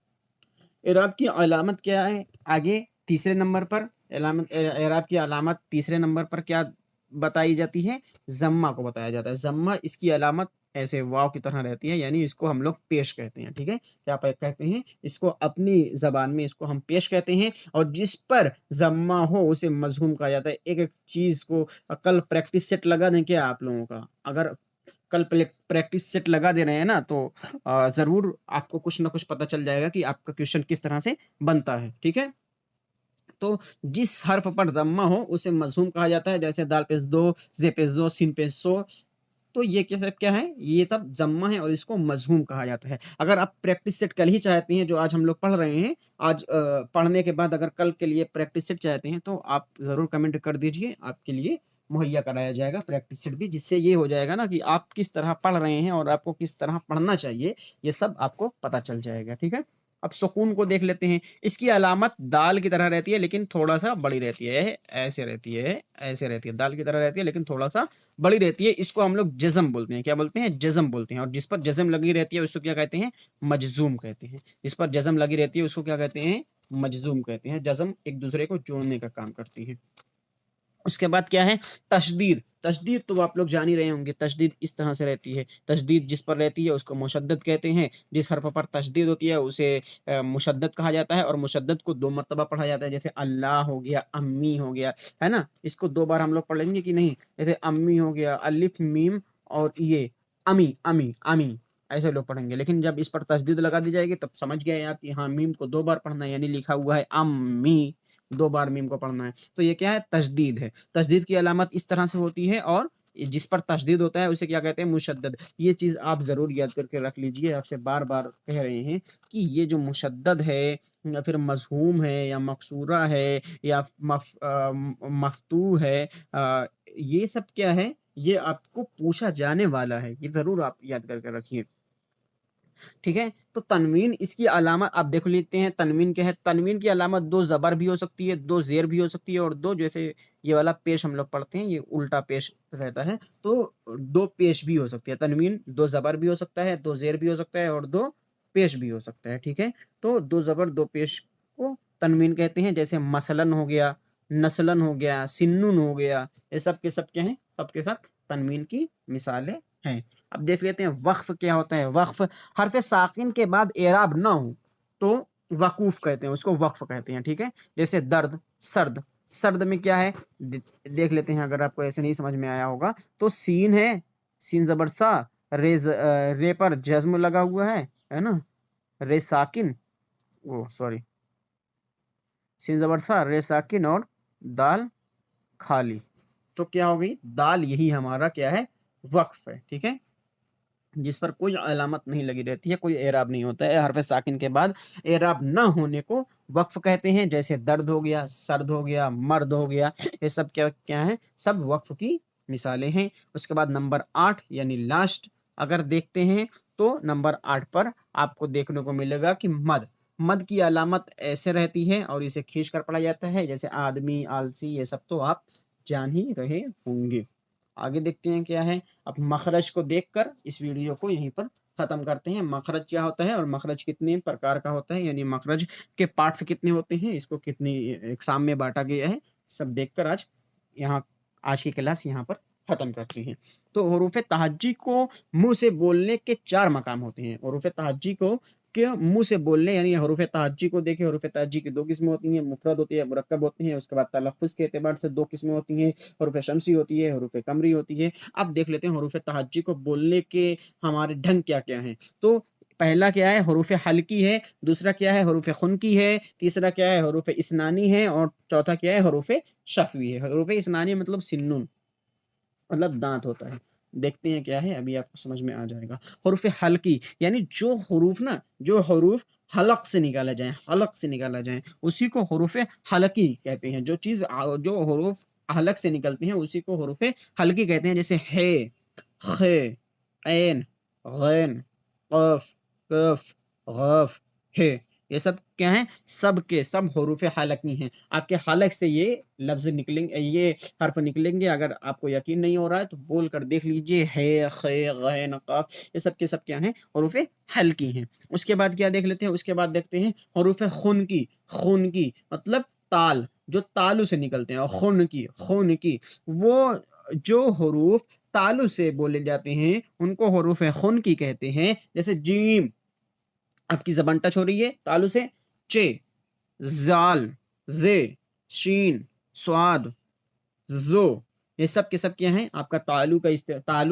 इराब की अलामत क्या है? आगे तीसरे नंबर पर एराब की अलामत तीसरे नंबर पर क्या बताई जाती है? ज़म्मा को बताया जाता है। ज़म्मा इसकी अलामत ऐसे वाव की तरह रहती है, यानी इसको हम लोग पेश कहते हैं, ठीक है? क्या कहते हैं? इसको अपनी ज़बान में इसको हम पेश कहते हैं, और जिस पर ज़म्मा हो उसे मज़मूम कहा जाता है। एक-एक चीज़ को कल प्रैक्टिस सेट लगा दें क्या आप लोगों का? अगर कल प्रैक्टिस सेट लगा दे रहे हैं ना, तो ज़रूर आपको कुछ ना कुछ पता चल जाएगा कि आपका क्वेश्चन किस तरह से बनता है, ठीक है? तो जिस हर्फ पर दम्मा हो उसे मज़मूम कहा जाता है, जैसे दाल पेश दो, ज़े पेश दो, सीन पेश सो। तो ये क्या सब क्या है? ये तब ज़म्मा है और इसको मज़मूम कहा जाता है। अगर आप प्रैक्टिस सेट कल ही चाहते हैं, जो आज हम लोग पढ़ रहे हैं, आज पढ़ने के बाद अगर कल के लिए प्रैक्टिस सेट चाहते हैं, तो आप ज़रूर कमेंट कर दीजिए, आपके लिए मुहैया कराया जाएगा प्रैक्टिस सेट भी, जिससे ये हो जाएगा ना कि आप किस तरह पढ़ रहे हैं और आपको किस तरह पढ़ना चाहिए, ये सब आपको पता चल जाएगा, ठीक है? अब सुकून को देख लेते हैं। इसकी अलामत दाल की तरह रहती है, लेकिन थोड़ा-सा बड़ी रहती है। ऐसे रहती है, ऐसे रहती है। दाल की तरह रहती है, लेकिन थोड़ा-सा बड़ी रहती है। इसको हम लोग जज़म बोलते हैं। क्या बोलते हैं? जज़म बोलते हैं, और जिस पर जज़म लगी रहती है उसको क्या कहते हैं? मजज़ूम कहते हैं। जिस पर जज़म लगी रहती है उसको क्या कहते हैं? मजज़ूम कहते हैं। जज़म एक-दूसरे को जोड़ने का काम करती है। उसके बाद क्या है? तशदीद। तशदीद तो आप लोग जान ही रहे होंगे। तशदीद इस तरह से रहती है। तशदीद जिस पर रहती है उसको मुशद्दद कहते हैं। जिस हर्फ पर तशदीद होती है उसे मुशद्दद कहा जाता है, और मुशद्दद को 2 मर्तबा पढ़ा जाता है। जैसे अल्लाह हो गया, अम्मी हो गया, है ना? इसको 2 बार हम लोग पढ़ लेंगे कि नहीं? जैसे अम्मी हो गया, अलिफ, मीम, और ये अमी, अमी, अमी, ऐसे लोग पढ़ेंगे। लेकिन जब इस पर तशदीद लगा दी जाएगी तब समझ गए आप कि हाँ, मीम को 2 बार पढ़ना है, यानी लिखा हुआ है अम्मी, 2 बार मीम को पढ़ना है। तो ये क्या है? तशदीद है। तशदीद की अलामत इस तरह से होती है, और जिस पर तशदीद होता है उसे क्या कहते हैं? मुशद्दद। ये चीज़ आप ज़रूर याद करके रख लीजिए। आपसे बार-बार कह रहे हैं कि ये जो मुशद्दद है, या फिर मज़हूम है, या मकसूरा है, या मफ़तूह है, ये सब क्या है? ये आपको पूछा जाने वाला है। ये ज़रूर आप याद करके रखिए। ठीक है? तो तनवीन इसकी अलामत आप देख लेते हैं, तनवीन क्या है? तनवीन की अलामत 2 ज़बर भी हो सकती है, 2 ज़ेर भी हो सकती है, और 2 जैसे ये वाला पेश हम लोग पढ़ते हैं, ये उल्टा पेश रहता है, तो 2 पेश भी हो सकती है। तनवीन 2 ज़बर भी हो सकता है, 2 ज़ेर भी हो सकता है, और 2 पेश भी हो सकता है, ठीक है? तो 2 ज़बर 2 पेश को तनवीन कहते हैं। जैसे मसलन हो गया, नस्लन हो गया, सिन्नुन हो गया, ये सब के सब क्या हैं? सब के सब तनवीन की मिसालें हैं। अब देख लेते हैं वक़्फ़ क्या होता है? वक़्फ़ हरफ साकिन के बाद एराब ना हो तो वकूफ कहते हैं, उसको वक्फ कहते हैं, ठीक है? जैसे दर्द, सर्द। सर्द में क्या है? देख लेते हैं, अगर आपको ऐसे नहीं समझ में आया होगा तो सीन है, सीन जबर सा, रे पर जज्म लगा हुआ है ना? रे साकिन, ओ सॉरी, सीन जबर सा, रे साकिन, और दाल खाली। तो क्या हो गई? दाल, यही हमारा क्या है? वक्फ है, ठीक है? जिस पर कोई अलामत नहीं लगी रहती है, कोई एराब नहीं होता है। हरफ साकिन के बाद एराब ना होने को वक्फ कहते हैं। जैसे दर्द हो गया, सर्द हो गया, मर्द हो गया, ये सब क्या क्या है? सब वक्फ की मिसालें हैं। उसके बाद नंबर 8 यानी लास्ट अगर देखते हैं, तो नंबर 8 पर आपको देखने को मिलेगा कि मद। मद की अलामत ऐसे रहती है, और इसे खींच कर पढ़ा जाता है, जैसे आदमी, आलसी, ये सब तो आप जान ही रहे होंगे। आगे देखते हैं क्या है। अब मखरज को देखकर इस वीडियो को यहीं पर खत्म करते हैं। मखरज क्या होता है और मखरज कितने प्रकार का होता है, यानी मखरज के पार्ट्स कितने होते हैं, इसको कितनी एग्जाम में बांटा गया है, सब देखकर आज की क्लास यहाँ पर खत्म करते हैं। तो हरूफ तहज्जी को मुंह से बोलने के 4 मकाम होते हैं। हरूफ तहज्जी को के मुंह से बोलने, यानी हरूफ तहज्जी को देखिए, हरूफ तहज्जी की 2 किस्में होती हैं, मुफरद होती है, मुरक्कब होती है। उसके बाद तलफ़्फ़ुज़ के एतबार से 2 किस्में होती हैं, हरूफ शम्सी होती है, हरूफ कमरी होती है। अब देख लेते हैं हरूफ तहज्जी को बोलने के हमारे ढंग क्या-क्या हैं। तो पहला क्या है? हरूफ हल्की है, दूसरा क्या है? हरूफ खुनकी है, तीसरा क्या है? हरूफ इस्नानी है, और चौथा क्या है? हरूफ शफ़वी है। हरूफ इस्नानी मतलब सिन्नुन, मतलब दाँत होता है। देखते हैं क्या है, अभी आपको समझ में आ जाएगा। हरूफ हल्की यानी जो हरूफ ना, जो हरूफ हलक से निकाला जाए, हलक से निकाला जाए, उसी को हरूफ हलकी कहते हैं। जो चीज़ जो हरूफ हलक से निकलती हैं उसी को हरूफ हल्की कहते हैं। जैसे हे, खे, ऐन, गैन, क़ाफ, काफ, ग़ाफ, हे, ये सब क्या हैं? सब के सब हरूफ हलकी हैं। आपके हलक से ये लफ्ज़ निकलेंगे, ये हर्फ निकलेंगे। अगर आपको यकीन नहीं हो रहा है तो बोल कर देख लीजिए, है, खे, गैन, क़ाफ, ये सब के सब क्या हैं? हरूफ हल्की हैं। उसके बाद क्या देख लेते हैं? उसके बाद देखते हैं हरूफ खुनकी। खुनकी मतलब ताल, जो तालु से निकलते हैं, खून की, वो जो हरूफ तालु से बोले जाते हैं उनको हरूफ खून की कहते हैं। जैसे जीम, आपकी जबान टच हो रही है तालु से, चे, जाल, जे, शीन, स्वाद, जो, ये सब के सब क्या हैं, आपका तालु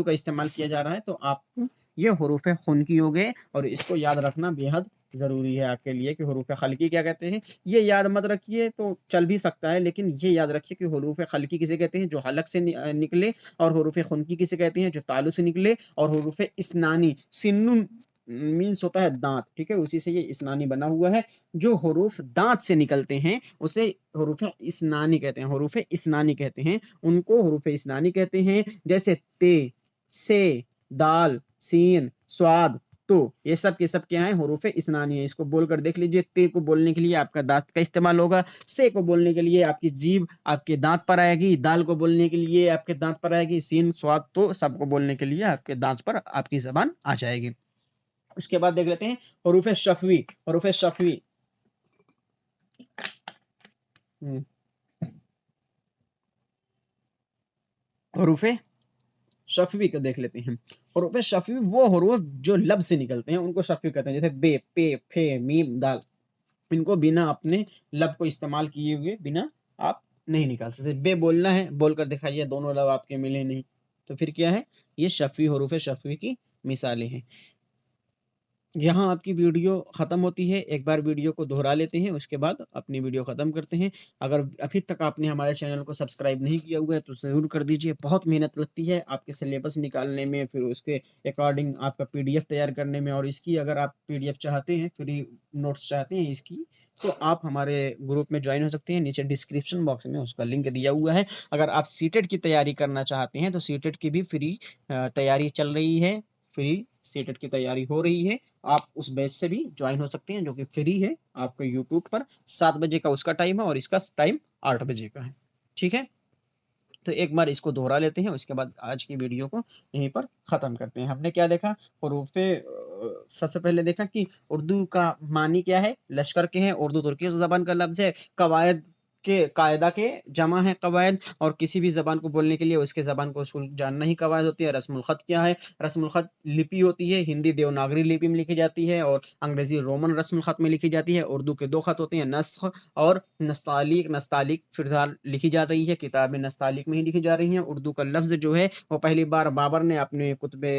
का इस्तेमाल किया जा रहा है, तो आपको ये हरूफ खुनकी हो गए, और इसको याद रखना बेहद ज़रूरी है आपके लिए कि हरूफ खलकी क्या कहते हैं। ये याद मत रखिए तो चल भी सकता है, लेकिन ये याद रखिए कि हरूफ खलकी किसे कहते हैं, जो हलक से निकले, और हरूफ खुनकी किसे कहते हैं, जो तालु से निकले, और हरूफ इस्नानी, सिन्नुन मीन्स होता है दांत, ठीक है, उसी से ये इस्नानी बना हुआ है। जो हरूफ दांत से निकलते हैं उसे हरूफ इस्नानी कहते हैं, हरूफ इस्नानी कहते हैं, उनको हरूफ इस्नानी कहते हैं। जैसे ते, से, दाल, सीन, स्वाद, तो ये सब के सब क्या है, हरूफ इस्नानी है। इसको बोलकर देख लीजिए। ते को बोलने के लिए आपका दांत का इस्तेमाल होगा, से को बोलने के लिए आपकी जीभ आपके दांत पर आएगी, दाल को बोलने के लिए आपके दांत पर आएगी, सीन, स्वाद, तो सबको बोलने के लिए आपके दांत पर आपकी जबान आ जाएगी। उसके बाद देख लेते हैं हरूफ शफवी। हरूफ शफवी, हरूफ शफवी को देख लेते हैं। हरूफ शफवी वो हरूफ जो लब से निकलते हैं उनको शफवी कहते हैं। जैसे बे, पे, फे, मीम, दाल, इनको बिना अपने लब को इस्तेमाल किए हुए बिना आप नहीं निकाल सकते। बे बोलना है, बोलकर दिखाइए, दोनों लब आपके मिले नहीं, तो फिर क्या है, ये शफवी, हरूफ शफवी की मिसालें हैं। यहाँ आपकी वीडियो ख़त्म होती है। एक बार वीडियो को दोहरा लेते हैं, उसके बाद अपनी वीडियो ख़त्म करते हैं। अगर अभी तक आपने हमारे चैनल को सब्सक्राइब नहीं किया हुआ है तो ज़रूर कर दीजिए। बहुत मेहनत लगती है आपके सिलेबस निकालने में, फिर उसके अकॉर्डिंग आपका पीडीएफ तैयार करने में। और इसकी अगर आप पीडीएफ चाहते हैं, फ्री नोट्स चाहते हैं इसकी, तो आप हमारे ग्रुप में ज्वाइन हो सकते हैं। नीचे डिस्क्रिप्शन बॉक्स में उसका लिंक दिया हुआ है। अगर आप सीटेट की तैयारी करना चाहते हैं तो सीटेट की भी फ्री तैयारी चल रही है, फ्री सीटेट की तैयारी हो रही है। आप उस बैच से भी ज्वाइन हो सकते हैं, जो कि फ्री है। आपको यूट्यूब पर 7 बजे का उसका टाइम है और इसका टाइम 8 बजे का है, ठीक है। तो एक बार इसको दोहरा लेते हैं, उसके बाद आज की वीडियो को यहीं पर ख़त्म करते हैं। हमने क्या देखा, हरूफे सबसे पहले देखा कि उर्दू का मानी क्या है, लश्कर के हैं, उर्दू तुर्की ज़बान का लफ्ज़ है, कवायद के, कायदा के जमा है कवायद, और किसी भी ज़बान को बोलने के लिए उसके ज़बान को उसूल जानना ही कवायद होती है। रस्मुल ख़त क्या है, रस्मुल ख़त लिपि होती है, हिंदी देवनागरी लिपि में लिखी जाती है और अंग्रेज़ी रोमन रस्मुल ख़त में लिखी जाती है। उर्दू के 2 ख़त होते हैं, नस्ख़ और नस्तालीक। नस्तालीक फ़िलहाल लिखी जा रही है, किताबें नस्तालीक में ही लिखी जा रही हैं। उर्दू का लफ्ज़ जो है वो पहली बार बाबर ने अपने कुतुबे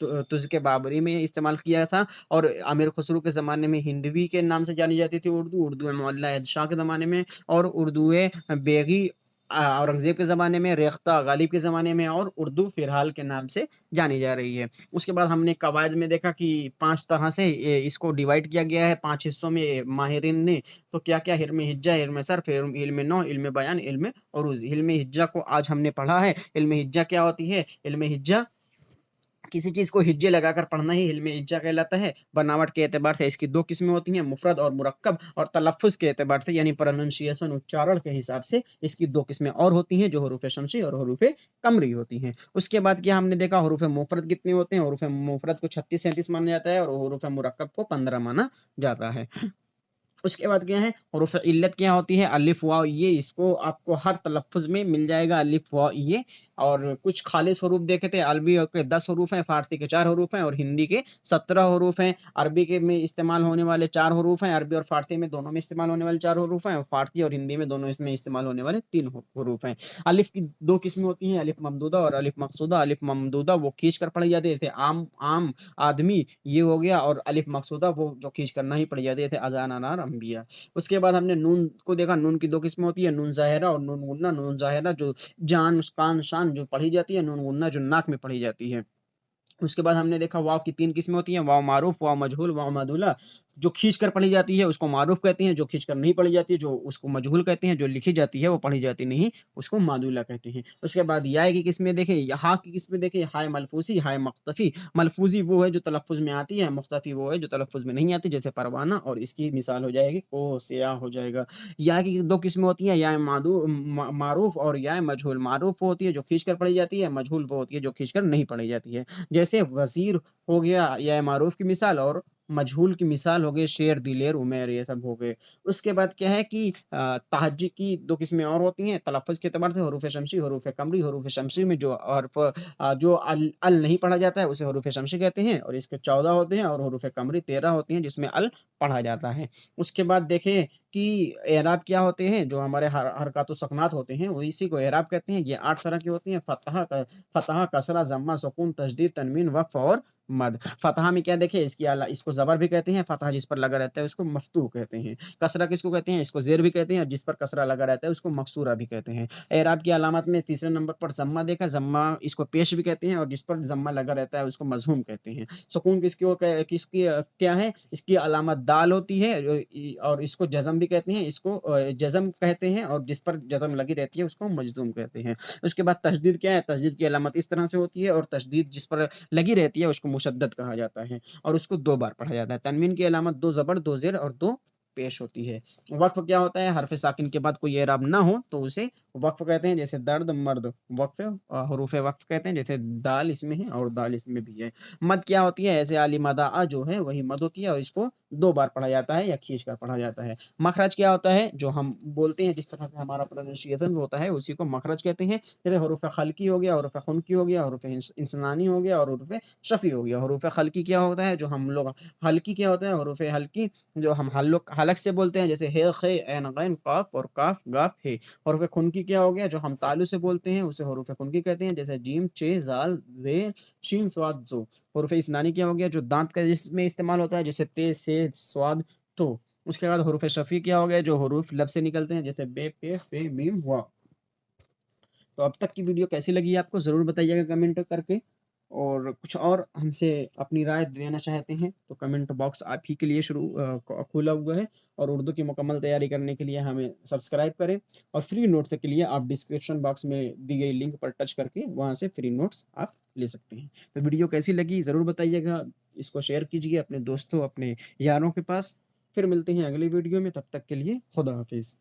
तुज़्क़े बाबरी में इस्तेमाल किया था, और अमीर खुसरो के ज़माने में हिंदवी के नाम से जानी जाती थी उर्दू, उर्दू मुअल्ला एद शाह के ज़माने में, और उर्दू बेगी औरंगज़ेब के ज़माने में, रेख्ता गालिब के ज़माने में, और उर्दू फ़िलहाल के नाम से जानी जा रही है। उसके बाद हमने कवायद में देखा कि 5 तरह से इसको डिवाइड किया गया है 5 हिस्सों में माहिरीन ने। तो क्या-क्या, इल्म हिज्जा, इल्म सर्फ़, इल्म नहव, इल्म बयान, इल्म उरूज़। इल्म हिज्जा को आज हमने पढ़ा है। इल्म हिज्जा क्या होती है, इल्म हिज्जा किसी चीज़ को हिज्जे लगाकर पढ़ना ही इल्म हिज्जा कहलाता है। बनावट के एतबार से इसकी 2 किस्में होती हैं, मुफ़रद और मुरक्कब, और तलफ़्फ़ुज़ के एतबार से यानी प्रोनंसिएशन, उच्चारण के हिसाब से इसकी 2 किस्में और होती हैं, जो हरूफ़ शमसी और हरूफ़ कमरी होती हैं। उसके बाद क्या हमने देखा, हरूफ़ मुफ़रद कितने होते हैं, हरूफ़ मुफ़रद को 36-37 माना जाता है, और हरूफ़ मुरक्कब को 15 माना जाता है। उसके बाद क्या है, हुरूफ़ इल्लत क्या होती है, अलिफ वाव ये, इसको आपको हर तलफ़्फ़ुज़ में मिल जाएगा, अलिफ वाव ये। और कुछ खालिस हरूफ़ देखे थे, अरबी के 10 हरूफ़ हैं, फ़ारसी के 4 हरूफ़ हैं, और हिंदी के 17 हरूफ़ हैं। अरबी के में इस्तेमाल होने वाले 4 हरूफ़ हैं, अरबी और फ़ारसी में दोनों में इस्तेमाल होने वाले 4 हरूफ़ हैं, और फ़ारसी और हिंदी में दोनों इसमें इस्तेमाल होने वाले 3 हरूफ़ हैं। अलिफ की 2 किस्में होती हैं, अलिफ ममदूदा और अलिफ मक़सूदा। अलिफ ममदूदा वो खींच कर पढ़ी जाती है, जैसे आम, आम, आदमी, ये हो गया, और अलिफ मक़सूदा वो जो खींच कर नहीं पढ़ी जाती है, जैसे अज़ान, अनार, अंबिया। उसके बाद हमने नून को देखा, नून की 2 किस्में होती है, नून ज़ाहिरा और नून गुन्ना। नून ज़ाहिरा जो जान, कान, शान जो पढ़ी जाती है, नून गुन्ना जो नाक में पढ़ी जाती है। उसके बाद हमने देखा वाव की 3 किस्में होती हैं, वाव मारूफ़, वाव मजहूल, वाव मदूला। जो खींच कर पढ़ी जाती है उसको मारूफ़ कहते हैं, जो खींच कर नहीं पढ़ी जाती है जो उसको मजहूल कहते हैं, जो लिखी जाती है वो पढ़ी जाती नहीं, उसको मादूला कहते हैं। उसके बाद या की किस्में देखें, हा की किस्में देखें, हाय मलफूज़ी, हाय मख्तफ़ी। मलफूज़ी वो है जो तलफ़्फ़ुज़ में आती है, मुख्तफ़ी वो है जो तलफ़्फ़ुज़ में नहीं आती, जैसे परवाना, और इसकी मिसाल हो जाएगी कोस, या हो जाएगा। या की 2 किस्में होती हैं, या मारूफ़ और या मजहूल। मारूफ़ वो होती है जो खींच कर पढ़ी जाती है, मजहूल वो होती है जो खींच कर नहीं पढ़ी जाती है। जैसे वज़ीर हो गया या मारूफ़ की मिसाल, और मजहूल की मिसाल हो गई शेर, दिलेर, उमैर ये सब हो गए। उसके बाद क्या है कि तहज्जुद की 2 किस्में और होती हैं, तलफ़्फ़ुज़ के एतबार से हरूफ़ शमसी, हरूफ़ कमरी। हरूफ़ शमसी में जो जो अल नहीं पढ़ा जाता है उसे हरूफ़ शमसी कहते हैं और इसके 14 होते हैं और हरूफ़ कमरी 13 होती हैं जिसमें अल पढ़ा जाता है। उसके बाद देखें कि एराब क्या होते हैं, जो हमारे हरकत व सकनात होते हैं, वो इसी को एराब कहते हैं। ये 8 तरह की होती हैं, फ़तह, कसरा, ज़म्मा, सुकून, तशदीद, तनवीन, वक़्फ़ और मद। फ़तहा में क्या देखिए इसको ज़बर भी कहते हैं, फ़तहा जिस पर लगा रहता है उसको मफ़तूह कहते हैं। कसरा किसको कहते हैं? इसको ज़ेर भी कहते हैं और जिस पर कसरा लगा रहता है उसको मकसूरा भी कहते हैं। एराब की अलामत में तीसरे नंबर पर ज़म्मा देखा, ज़म्मा इसको पेश भी कहते हैं और जिस पर ज़म्मा लगा रहता है उसको मज़हूम कहते हैं। सुकून किसकी क्या है? इसकी अलामत दाल होती है और इसको जज़म भी कहते हैं, इसको जज़म कहते हैं और जिस पर जज़म लगी रहती है उसको मजज़ूम कहते हैं। उसके बाद तशदीद क्या है? तशदीद की अलामत इस तरह से होती है और तशदीद जिस पर लगी रहती है उसको मुशद्दद कहा जाता है और उसको 2 बार पढ़ा जाता है। तनवीन की अलामत 2 ज़बर, 2 ज़ेर और 2 पेश होती है। वक़्फ़ क्या होता है? हर्फ़ साकिन के बाद कोई एराब ना हो तो उसे वक़्फ़ कहते हैं, जैसे दर्द, मर्द। वक़्फ़ हुरूफ़ वक़्फ़ कहते हैं, जैसे दाल इसमें है और दाल इसमें भी है। मद क्या होती है? ऐसे आली मदा अ जो है वही मद होती है और इसको 2 बार पढ़ा जाता है या खींच कर पढ़ा जाता है। मखरज क्या होता है? जो हम बोलते हैं जिस तरह से हमारा प्रोनंसिएशन होता है उसी को मखरज कहते हैं। जैसे हुरूफ़ ख़ल्क़ी हो गया, हुरूफ़ ख़ुनकी हो गया, हुरूफ़ इंसानी हो गया और हुरूफ़ शफ़ी हो गया। हुरूफ़ ख़ल्क़ी क्या होता है? जो हम लोग हल्की क्या होता है? हुरूफ़ हल्की जो हम हलक से बोलते हैं, जैसे हे, खे, ऐन, गैन, क़ाफ़ और काफ़, गाफ़, हे। हुरूफ़ खुनकी क्या हो गया? जो हम तालु से बोलते हैं उसे हुरूफ़ खुनकी कहते हैं, जैसे जीम, चे, ज़ाल, ज़ेर, शीन, स्वाद, ज़ो। हुरूफ़ इस्नानी क्या हो गया? जो दाँत का जिसमें इस्तेमाल होता है, जैसे ते, से, स्वाद, तो। उसके बाद हुरूफ़ शफ़ी क्या हो गया? जो हुरूफ़ लब से निकलते हैं, जैसे बे, पे, फ़े, मीम, वाव। तो अब तक की वीडियो कैसी लगी आपको ज़रूर बताइएगा कमेंट करके और कुछ और हमसे अपनी राय देना चाहते हैं तो कमेंट बॉक्स आप ही के लिए खुला हुआ है और उर्दू की मुकम्मल तैयारी करने के लिए हमें सब्सक्राइब करें और फ्री नोट्स के लिए आप डिस्क्रिप्शन बॉक्स में दी गई लिंक पर टच करके वहाँ से फ्री नोट्स आप ले सकते हैं। तो वीडियो कैसी लगी ज़रूर बताइएगा, इसको शेयर कीजिए अपने दोस्तों, अपने यारों के पास। फिर मिलते हैं अगली वीडियो में, तब तक के लिए खुदा हाफ़िज़।